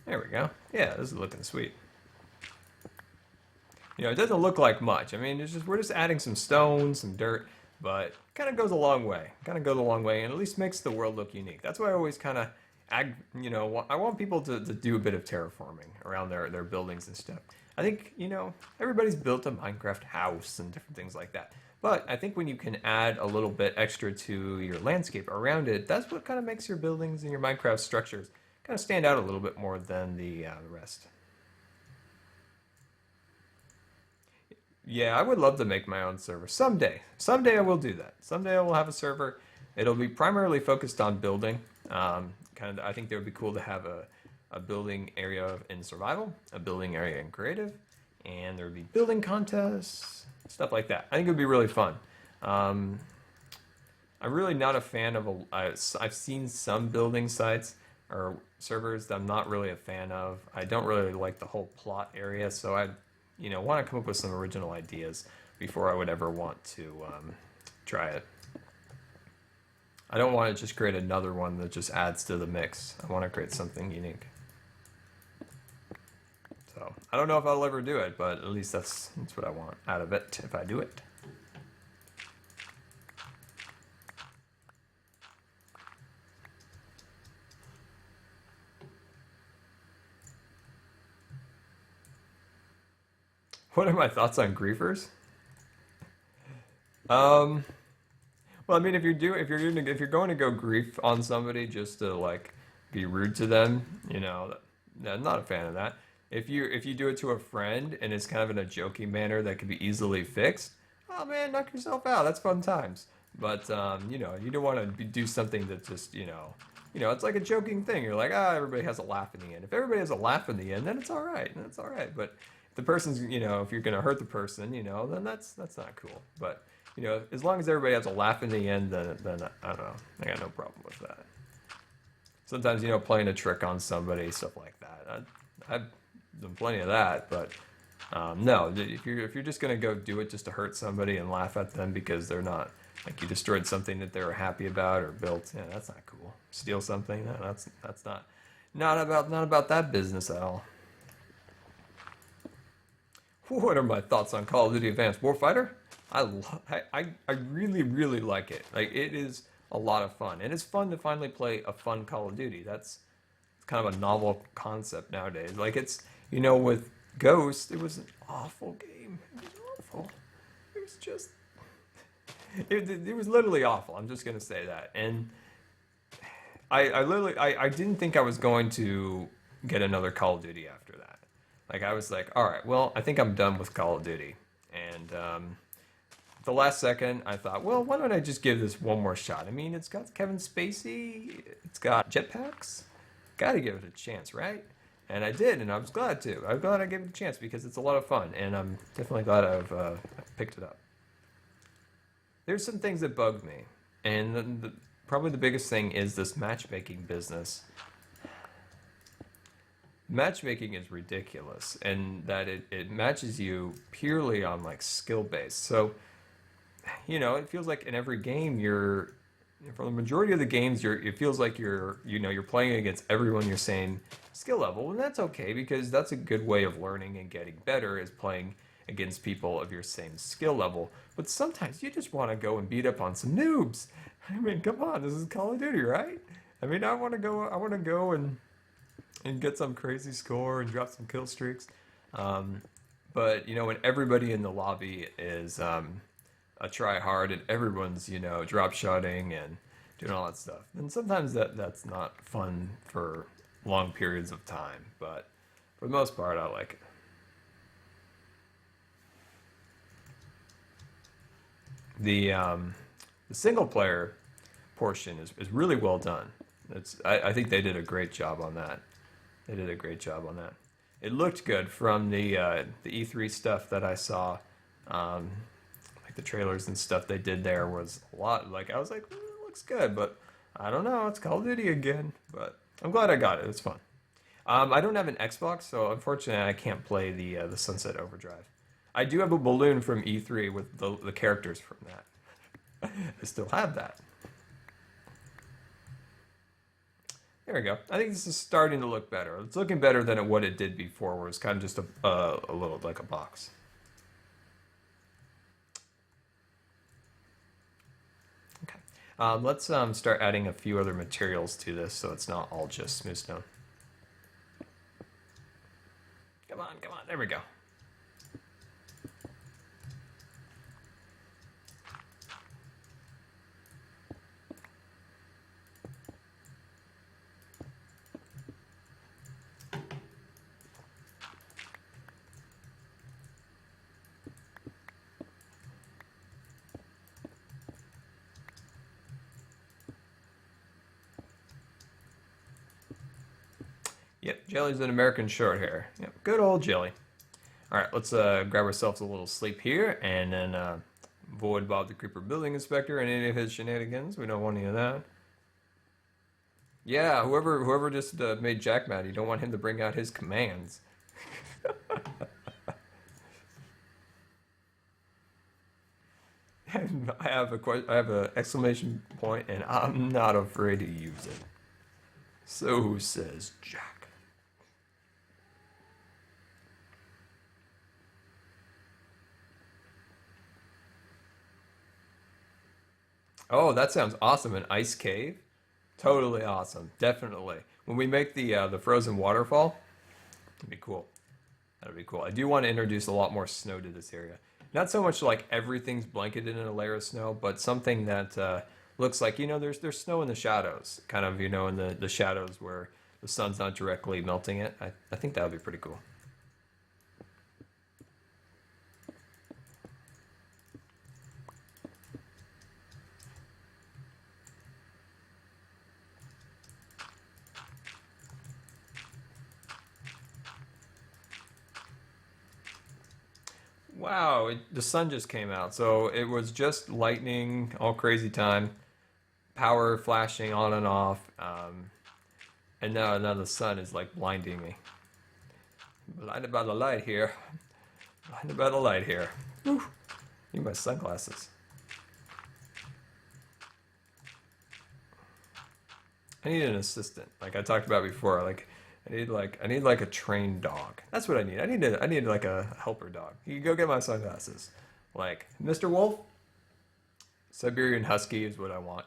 S1: There we go. Yeah, this is looking sweet. You know, it doesn't look like much. I mean, it's just we're just adding some stone, some dirt, but kind of goes a long way. Kind of goes a long way, and at least makes the world look unique. That's why I always kind of, you know, I want people to do a bit of terraforming around their buildings and stuff. I think, you know, everybody's built a Minecraft house and different things like that. But I think when you can add a little bit extra to your landscape around it, that's what kind of makes your buildings and your Minecraft structures kind of stand out a little bit more than the rest. Yeah, I would love to make my own server someday. Someday I will do that. Someday I will have a server. It'll be primarily focused on building. Kind of, I think it would be cool to have a building area in survival, a building area in creative, and there would be building contests, stuff like that. I think it would be really fun. I'm really not a fan of I've seen some building sites or servers that I'm not really a fan of. I don't really like the whole plot area, so I, you know, want to come up with some original ideas before I would ever want to try it. I don't want to just create another one that just adds to the mix. I want to create something unique. So I don't know if I'll ever do it, but at least that's what I want out of it if I do it. What are my thoughts on griefers? Um, well, I mean, if you're going to go grief on somebody just to like be rude to them, you know, I'm not a fan of that. If you do it to a friend and it's kind of in a joking manner that can be easily fixed, oh man, knock yourself out. That's fun times. But you know, you don't want to do something that just it's like a joking thing. You're like, everybody has a laugh in the end. If everybody has a laugh in the end, then it's all right. That's all right. But if the person's, you know, if you're gonna hurt the person, you know, then that's not cool. But you know, as long as everybody has a laugh in the end, then I don't know. I got no problem with that. Sometimes, you know, playing a trick on somebody, stuff like that. I've done plenty of that, but no, if you're just gonna go do it just to hurt somebody and laugh at them because they're not like you destroyed something that they were happy about or built, yeah, that's not cool. Steal something, no, that's not about that business at all. What are my thoughts on Call of Duty Advanced Warfighter? I really, really like it. Like, it is a lot of fun. And it's fun to finally play a fun Call of Duty. That's kind of a novel concept nowadays. Like, it's, you know, with Ghost, it was an awful game. It was awful. It was just... It was literally awful. I'm just going to say that. And I didn't think I was going to get another Call of Duty after that. Like, I was like, all right, well, I think I'm done with Call of Duty. And the last second, I thought, well, why don't I just give this one more shot? I mean, it's got Kevin Spacey. It's got jetpacks. Got to give it a chance, right? And I did, and I was glad to. I'm glad I gave it a chance because it's a lot of fun. And I'm definitely glad I've picked it up. There's some things that bug me. And probably the biggest thing is this matchmaking business. matchmaking is ridiculous, and that it matches you purely on like skill base. So, it feels like in every game for the majority of the games it feels like you're playing against everyone your same skill level, and that's okay because that's a good way of learning and getting better is playing against people of your same skill level. But sometimes you just want to go and beat up on some noobs. I mean, come on, this is Call of Duty, right? I mean, I want to go and get some crazy score and drop some kill streaks. But when everybody in the lobby is a try hard and everyone's drop shotting and doing all that stuff, and sometimes that's not fun for long periods of time. But for the most part, I like it. The single player portion is really well done. I think they did a great job on that. They did a great job on that. It looked good from the E3 stuff that I saw. Like the trailers and stuff they did there was a lot. Like I was like, it looks good, but I don't know. It's Call of Duty again, but I'm glad I got it. It's fun. I don't have an Xbox, so unfortunately I can't play the Sunset Overdrive. I do have a balloon from E3 with the characters from that. I still have that. There we go. I think this is starting to look better. It's looking better than what it did before, where it's kind of just a little like a box. Okay. Let's start adding a few other materials to this so it's not all just smooth stone. Come on, come on. There we go. Yep, Jelly's an American short hair. Yep, good old Jelly. All right, let's grab ourselves a little sleep here, and then avoid Bob the Creeper building inspector and any of his shenanigans. We don't want any of that. Yeah, whoever just made Jack mad, you don't want him to bring out his commands. I have an exclamation point, and I'm not afraid to use it. So says Jack. Oh, that sounds awesome! An ice cave, totally awesome. Definitely. When we make the frozen waterfall, it'd be cool. That'd be cool. I do want to introduce a lot more snow to this area. Not so much like everything's blanketed in a layer of snow, but something that looks like, there's snow in the shadows, kind of, in the shadows where the sun's not directly melting it. I think that would be pretty cool. Wow, the sun just came out. So it was just lightning, all crazy time, power flashing on and off, and now the sun is like blinding me. Blinded by the light here. Blinded by the light here. Whew. Need my sunglasses. I need an assistant, like I talked about before. Like I need like a trained dog. That's what I need. I need like a helper dog. You can go get my sunglasses. Like, Mr. Wolf, Siberian Husky is what I want.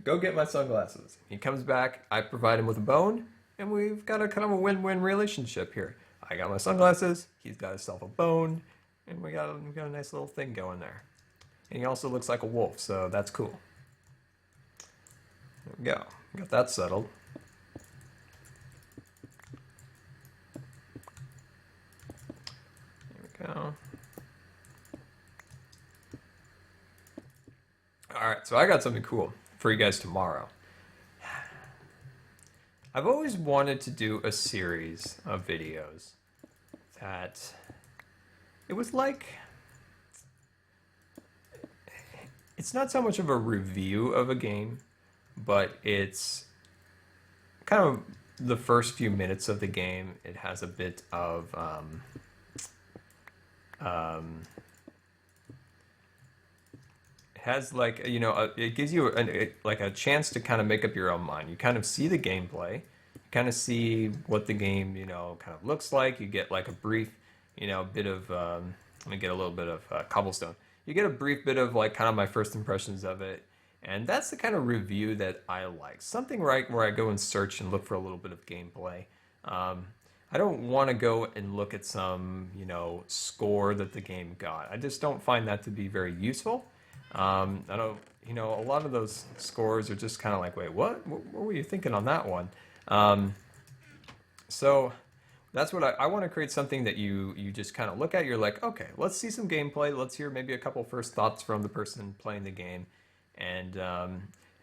S1: Go get my sunglasses. He comes back, I provide him with a bone, and we've got a kind of a win-win relationship here. I got my sunglasses, he's got himself a bone, and we got a nice little thing going there. And he also looks like a wolf, so that's cool. There we go. Got that settled. Go. Alright, so I got something cool for you guys tomorrow. I've always wanted to do a series of videos that it was like, it's not so much of a review of a game, but it's kind of the first few minutes of the game, it has a bit of it has like it gives you like a chance to kind of make up your own mind. You kind of see the gameplay, you kind of see what the game kind of looks like. You get like a brief bit of let me get a little bit of cobblestone. You get a brief bit of like kind of my first impressions of it, and that's the kind of review that I like. Something right where I go and search and look for a little bit of gameplay. I don't want to go and look at some score that the game got. I just don't find that to be very useful. I don't, a lot of those scores are just kind of like, wait, what were you thinking on that one? So that's what I want to create something that you just kind of look at. You're like, okay, let's see some gameplay. Let's hear maybe a couple first thoughts from the person playing the game, and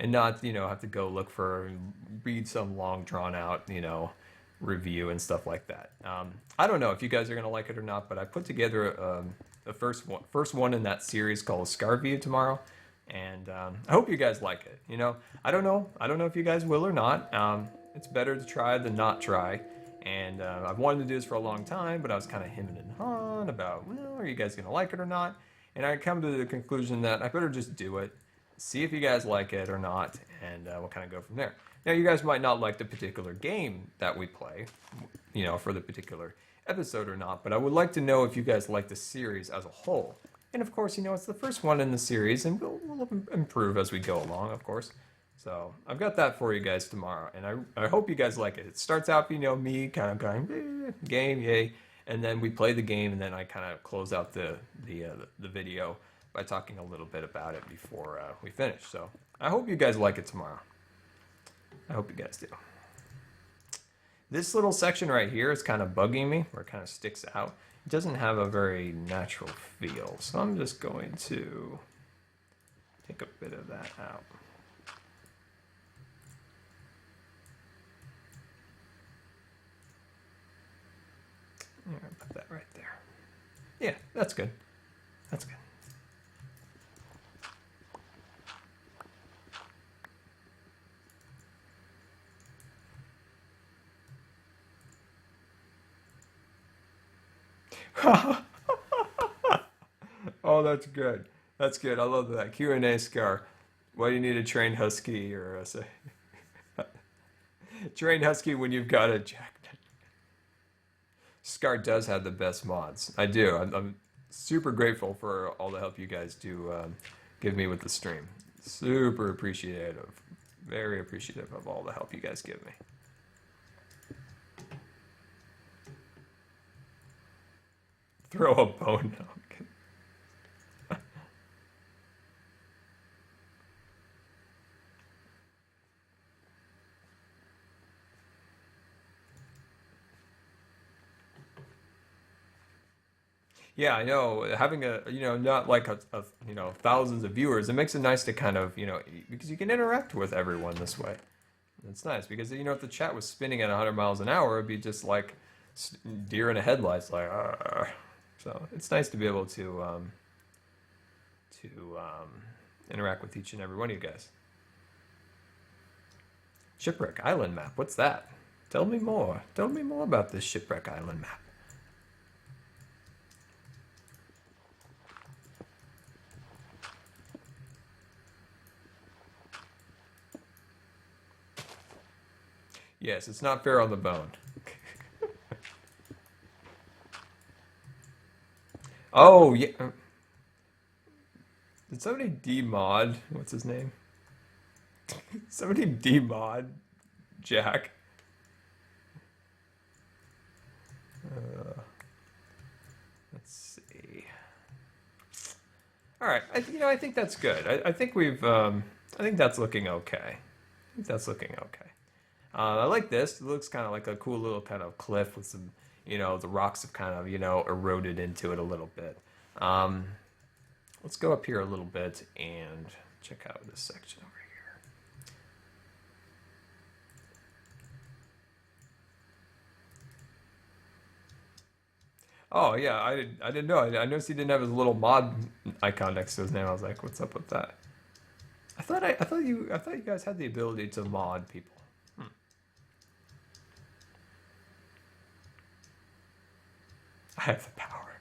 S1: not have to go look for read some long drawn out review and stuff like that. I don't know if you guys are gonna like it or not, but I put together the first one in that series called Scar View tomorrow, and I hope you guys like it. I don't know if you guys will or not. It's better to try than not try, and I've wanted to do this for a long time, but I was kind of hemming and hawing about, well, are you guys gonna like it or not? And I come to the conclusion that I better just do it, see if you guys like it or not, and we'll kind of go from there. Now, you guys might not like the particular game that we play, for the particular episode or not, but I would like to know if you guys like the series as a whole. And of course, it's the first one in the series, and we'll improve as we go along, of course. So I've got that for you guys tomorrow, and I hope you guys like it. It starts out, me kind of going, game, yay, and then we play the game, and then I kind of close out the video by talking a little bit about it before we finish. So I hope you guys like it tomorrow. I hope you guys do. This little section right here is kind of bugging me, or it kind of sticks out. It doesn't have a very natural feel, so I'm just going to take a bit of that out. Yeah, put that right there. Yeah, that's good. That's good. Oh, that's good. That's good. I love that. Q&A Scar. Why do you need a trained husky or a trained husky when you've got a jack? Scar does have the best mods. I do. I'm super grateful for all the help you guys do give me with the stream. Super appreciative. Very appreciative of all the help you guys give me. Throw a bone down. Yeah, I know. Having not like a thousands of viewers, it makes it nice to kind of, because you can interact with everyone this way. It's nice because, if the chat was spinning at 100 miles an hour, it'd be just like deer in a headlights, like, so it's nice to be able to interact with each and every one of you guys. Shipwreck Island map, what's that? Tell me more. Tell me more about this Shipwreck Island map. Yes, it's not fair on the bone. Oh, yeah. Did somebody demod? What's his name? Somebody demod Jack. Let's see. All right, I think that's good. I think we've. I think that's looking okay. I think that's looking okay. I like this. It looks kind of like a cool little kind of cliff with some, the rocks have kind of, eroded into it a little bit. Let's go up here a little bit and check out this section over here. Oh yeah, I didn't know. I noticed he didn't have his little mod icon next to his name. I was like, what's up with that? I thought you guys had the ability to mod people. I have the power.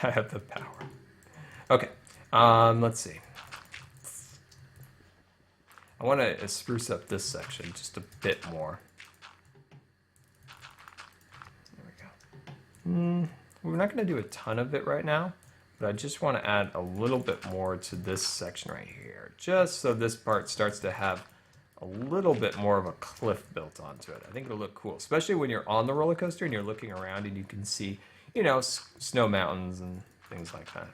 S1: I have the power. Okay. Let's see. I want to spruce up this section just a bit more. There we go. We're not going to do a ton of it right now, but I just want to add a little bit more to this section right here, just so this part starts to have a little bit more of a cliff built onto it. I think it'll look cool, especially when you're on the roller coaster and you're looking around and you can see, you know, snow mountains and things like that.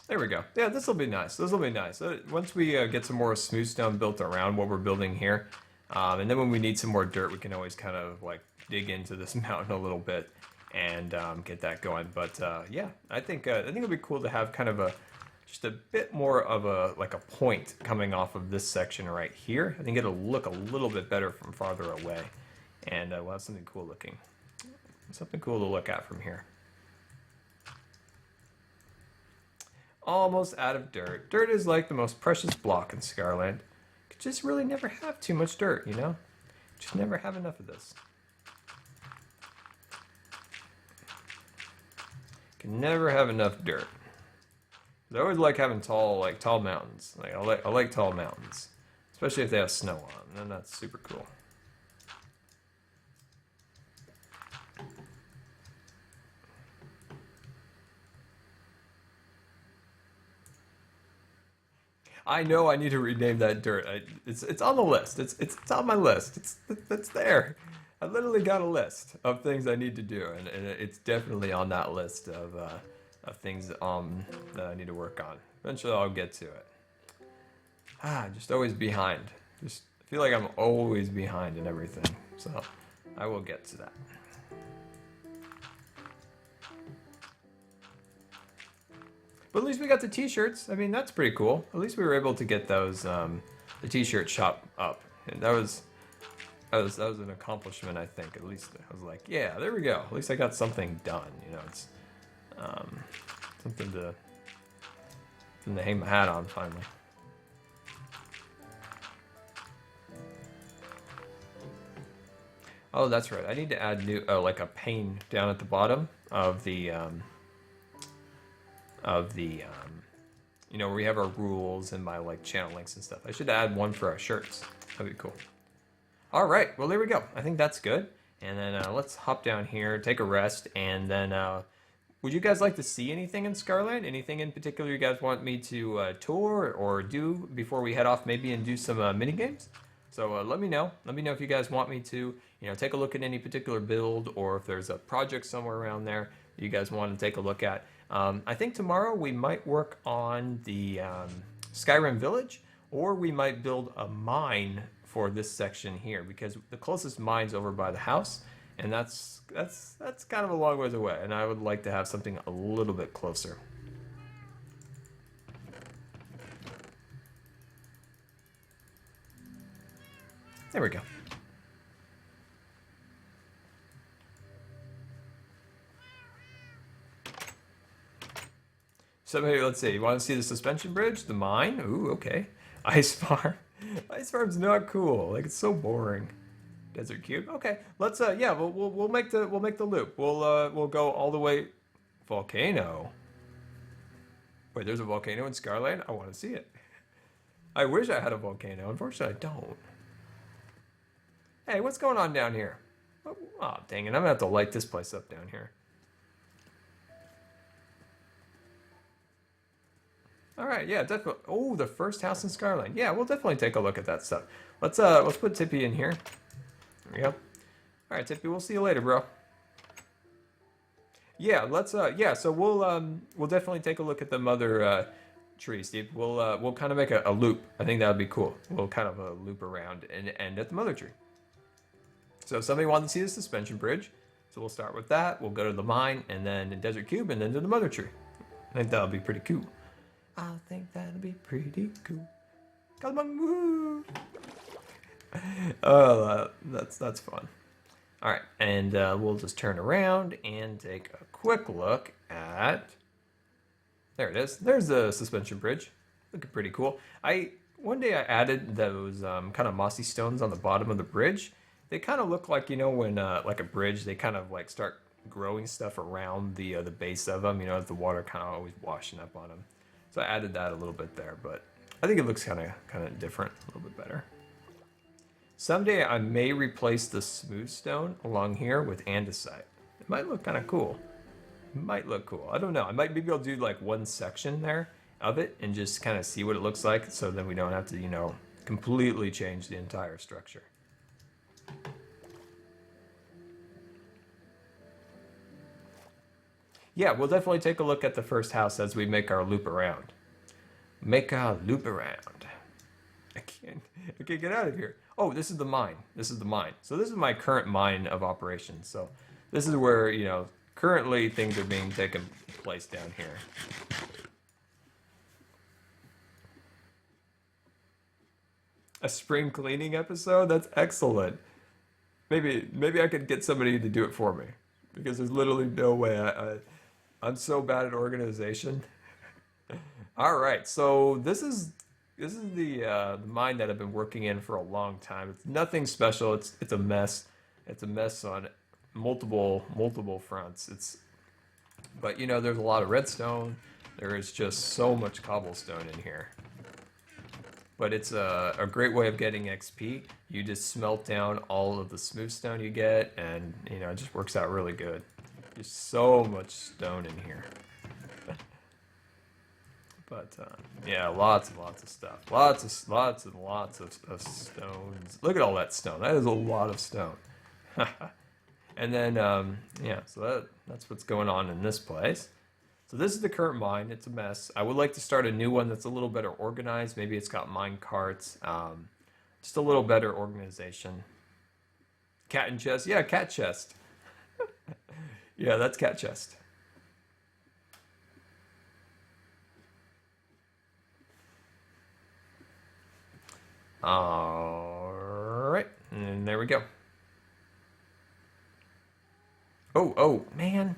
S1: There we go. Yeah, this will be nice. This will be nice. Once we get some more smooth stone built around what we're building here, and then when we need some more dirt, we can always kind of like dig into this mountain a little bit and get that going. But yeah, I think it'll be cool to have kind of just a bit more of a point coming off of this section right here. I think it'll look a little bit better from farther away, and we'll have something cool looking, something cool to look at from here. Almost out of dirt. Dirt is like the most precious block in Scarland. You could just really never have too much dirt, you know? Just never have enough of this. Can never have enough dirt. I always like having tall mountains. I like tall mountains, especially if they have snow on. Then that's super cool. I know I need to rename that dirt. It's on the list. It's on my list. It's there. I literally got a list of things I need to do, and it's definitely on that list of things that I need to work on. Eventually, I'll get to it. Just always behind. Just feel like I'm always behind in everything. So I will get to that. But at least we got the t-shirts. I mean, that's pretty cool. At least we were able to get those, the t-shirt shop up. And that was an accomplishment, I think. At least I was like, yeah, there we go. At least I got something done. You know, it's something to hang my hat on finally. Oh, that's right. I need to add new, like a pane down at the bottom of the, you know, where we have our rules and my like channel links and stuff. I should add one for our shirts. That'd be cool. All right, well, there we go. I think that's good. And then let's hop down here, take a rest, and then would you guys like to see anything in Scarland? Anything in particular you guys want me to tour or do before we head off maybe and do some mini games? So let me know. Let me know if you guys want me to, you know, take a look at any particular build, or if there's a project somewhere around there you guys want to take a look at. I think tomorrow we might work on the Skyrim village, or we might build a mine for this section here, because the closest mine's over by the house, and that's kind of a long ways away, and I would like to have something a little bit closer. There we go. So maybe, let's see, you want to see the suspension bridge, the mine? Ooh, okay. Ice farm. Ice farm's not cool. Like, it's so boring. Desert cube. Okay, let's yeah, we'll make the loop. We'll go all the way. Volcano. Wait, there's a volcano in Scarland? I want to see it. I wish I had a volcano. Unfortunately, I don't. Hey, what's going on down here? Oh, dang it. I'm gonna have to light this place up down here. All right, yeah, definitely. Oh, the first house in Scarland. Yeah, we'll definitely take a look at that stuff. Let's put Tippy in here. There we go. All right, Tippy, we'll see you later, bro. Yeah, let's yeah, so we'll definitely take a look at the mother tree, Steve. We'll kind of make a loop. I think that would be cool. We'll kind of loop around and end at the mother tree. So if somebody wanted to see the suspension bridge, so we'll start with that. We'll go to the mine and then the desert cube and then to the mother tree. I think that'll be pretty cool. I think that'll be pretty cool. Woo! Oh, that's fun. All right, and we'll just turn around and take a quick look at. There it is. There's the suspension bridge. Looking pretty cool. One day I added those kind of mossy stones on the bottom of the bridge. They kind of look like, you know, when like a bridge, they kind of like start growing stuff around the base of them. You know, as the water kind of always washing up on them. So I added that a little bit there, but I think it looks kind of different, a little bit better. Someday I may replace the smooth stone along here with andesite. It might look kind of cool. It might look cool. I don't know. I might maybe I'll do like one section there of it and just kind of see what it looks like, so then we don't have to, you know, completely change the entire structure. Yeah, we'll definitely take a look at the first house as we make our loop around. Make our loop around. I can't get out of here. Oh, this is the mine. This is the mine. So this is my current mine of operations. So this is where, you know, currently things are being taken place down here. A spring cleaning episode? That's excellent. Maybe I could get somebody to do it for me, because there's literally no way. I'm so bad at organization. All right, so this is the mine that I've been working in for a long time. It's nothing special. It's a mess. It's a mess on multiple fronts. But you know, there's a lot of redstone. There is just so much cobblestone in here. But it's a great way of getting XP. You just smelt down all of the smooth stone you get, and you know, it just works out really good. There's so much stone in here. But yeah, lots and lots of stuff. Lots and lots of stones. Look at all that stone. That is a lot of stone. And then yeah, so that's what's going on in this place. So this is the current mine. It's a mess. I would like to start a new one that's a little better organized. Maybe it's got mine carts. Just a little better organization. Cat and chest. Yeah, cat chest. Yeah, that's cat chest. All right, and there we go. Oh, man.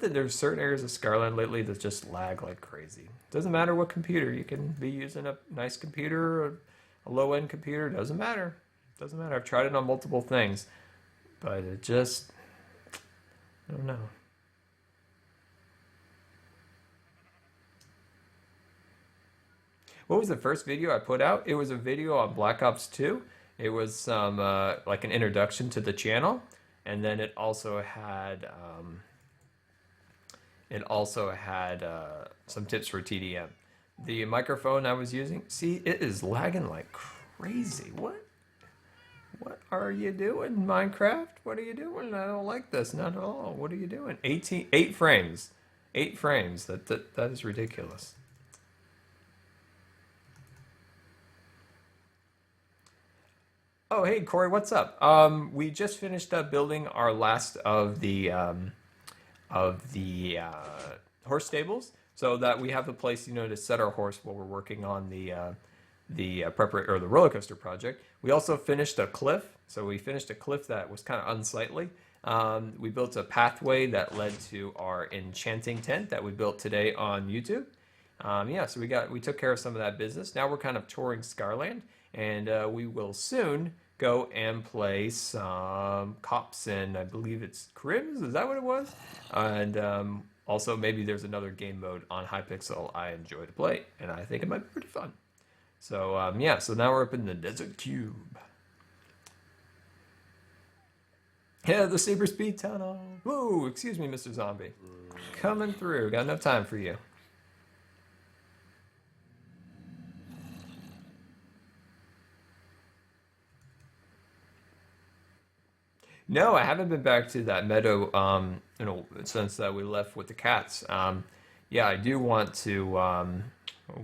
S1: There's certain areas of Scarland lately that just lag like crazy. Doesn't matter what computer. You can be using a nice computer or a low-end computer. Doesn't matter. Doesn't matter. I've tried it on multiple things, but it just, I don't know. What was the first video I put out? It was a video on Black Ops 2. It was some like an introduction to the channel, and then it also had some tips for TDM. The microphone I was using, see, it is lagging like crazy. What are you doing, Minecraft? What are you doing? I don't like this, not at all. What are you doing? 8 frames. 8 frames. That is ridiculous. Oh, hey, Corey, what's up? We just finished up building our last of the horse stables, so that we have the place, you know, to set our horse while we're working on the roller coaster project. We also finished a cliff, so we finished a cliff that was kind of unsightly. We built a pathway that led to our enchanting tent that we built today on YouTube. Yeah, so we took care of some of that business. Now we're kind of touring Scarland, and we will soon go and play some cops in, I believe it's Cribs. Is that what it was? And also maybe there's another game mode on Hypixel I enjoy to play, and I think it might be pretty fun. So yeah, so now we're up in the desert cube. Yeah, the Saber Speed Tunnel. Whoa, excuse me, Mr. Zombie. Coming through. Got enough time for you. No, I haven't been back to that meadow, since we left with the cats. Yeah, I do want to, I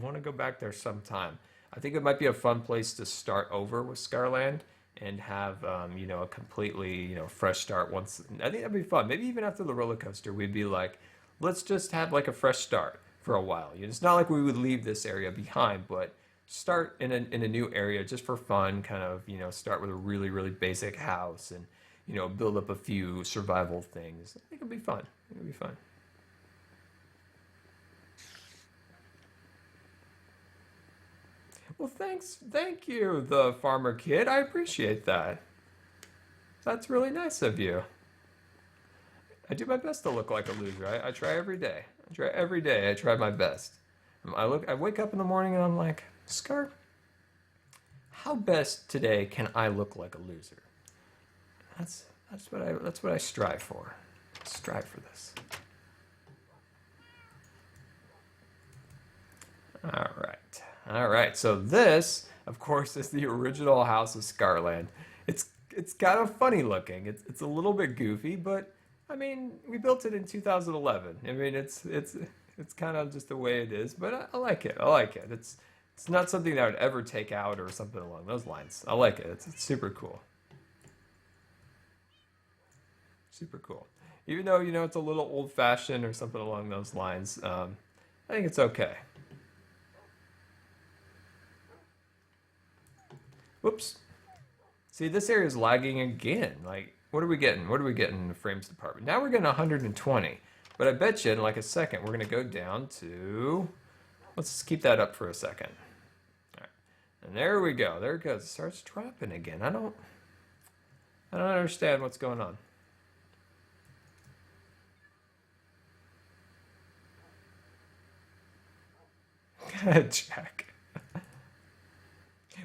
S1: want to go back there sometime. I think it might be a fun place to start over with Scarland and have, a completely, fresh start once. I think that'd be fun. Maybe even after the roller coaster, we'd be like, let's just have like a fresh start for a while. It's not like we would leave this area behind, but start in a new area just for fun, kind of, start with a really, really basic house and, build up a few survival things. I think it'd be fun. It'd be fun. Well, thank you, the farmer kid. I appreciate that. That's really nice of you. I do my best to look like a loser. I try every day. I try every day. I try my best. I wake up in the morning and I'm like, Scar, how best today can I look like a loser? That's what I strive for. Strive for this. All right. All right. So this, of course, is the original house of Scarland. It's kind of funny looking. It's a little bit goofy, but I mean, we built it in 2011. I mean, it's kind of just the way it is, but I like it. I like it. It's not something that I would ever take out or something along those lines. I like it. It's super cool. Super cool. Even though, it's a little old fashioned or something along those lines, I think it's okay. Whoops. See, this area is lagging again. Like, what are we getting? What are we getting in the frames department? Now we're getting 120. But I bet you in like a second, we're going to go down to... Let's just keep that up for a second. All right. And there we go. There it goes. It starts dropping again. I don't understand what's going on. Jack.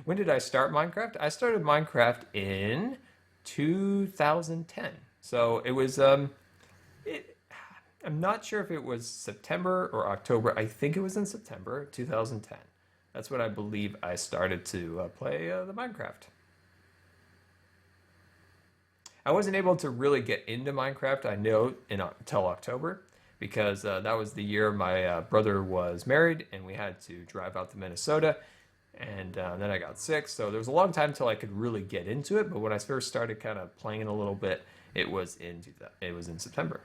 S1: When did I start Minecraft? I started Minecraft in 2010. So it was I'm not sure if it was September or October. I think it was in September 2010. That's when I believe I started to play the Minecraft. I wasn't able to really get into Minecraft, I know, until October, because that was the year my brother was married and we had to drive out to Minnesota. And then I got sick, so there was a long time till I could really get into it. But when I first started kind of playing it a little bit, it was in September.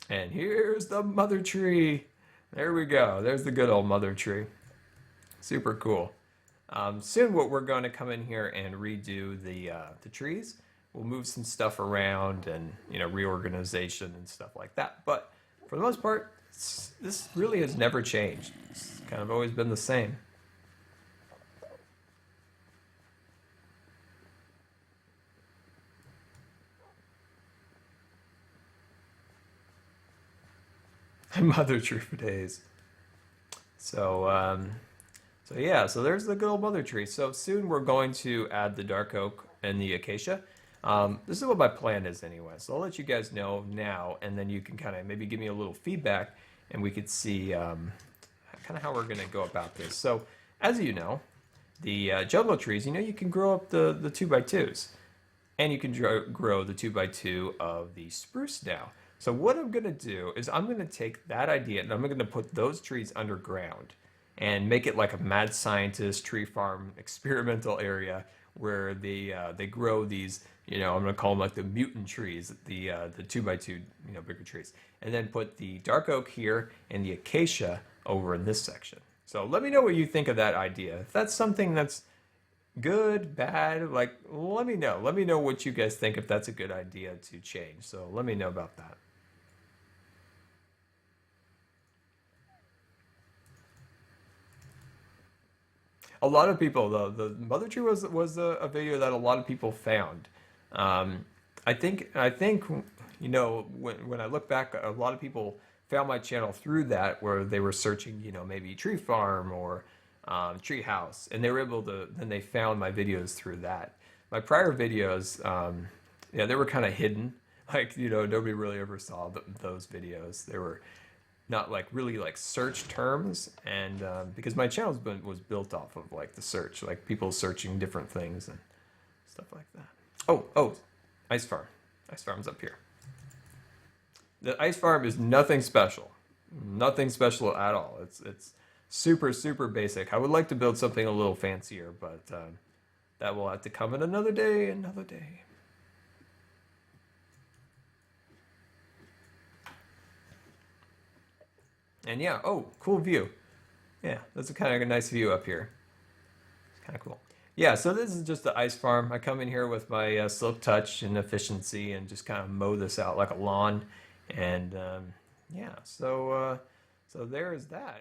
S1: And here's the mother tree. There we go. There's the good old mother tree. Super cool. Soon, what we're going to come in here and redo the trees. We'll move some stuff around and reorganization and stuff like that. But for the most part, this really has never changed. It's kind of always been the same. Mother tree for days. So yeah, so there's the good old mother tree. So soon we're going to add the dark oak and the acacia. This is what my plan is anyway. So I'll let you guys know now, and then you can kind of maybe give me a little feedback, and we could see kind of how we're going to go about this. So as you know, the jungle trees, you can grow up the 2x2s, and you can grow the 2x2 of the spruce now. So what I'm going to do is I'm going to take that idea and I'm going to put those trees underground and make it like a mad scientist tree farm experimental area where they grow these, I'm going to call them like the mutant trees, the 2x2, bigger trees, and then put the dark oak here and the acacia over in this section. So let me know what you think of that idea. If that's something that's good, bad, like let me know. Let me know what you guys think, if that's a good idea to change. So let me know about that. A lot of people, though, the mother tree was a video that a lot of people found. Um, I think when I look back, a lot of people found my channel through that, where they were searching, maybe tree farm or tree house, and they were able to. Then they found my videos through that. My prior videos, yeah, they were kind of hidden. Like nobody really ever saw those videos. They were not like really like search terms, and because my channel was built off of like the search, like people searching different things and stuff like that. Oh, ice farm. Ice farm's up here. The ice farm is nothing special, nothing special at all. It's super basic. I would like to build something a little fancier, but that will have to come in another day, another day. And yeah, oh, cool view. Yeah, that's a kind of a nice view up here. It's kind of cool. Yeah, so this is just the ice farm. I come in here with my silk touch and efficiency and just kind of mow this out like a lawn. And yeah, so there is that.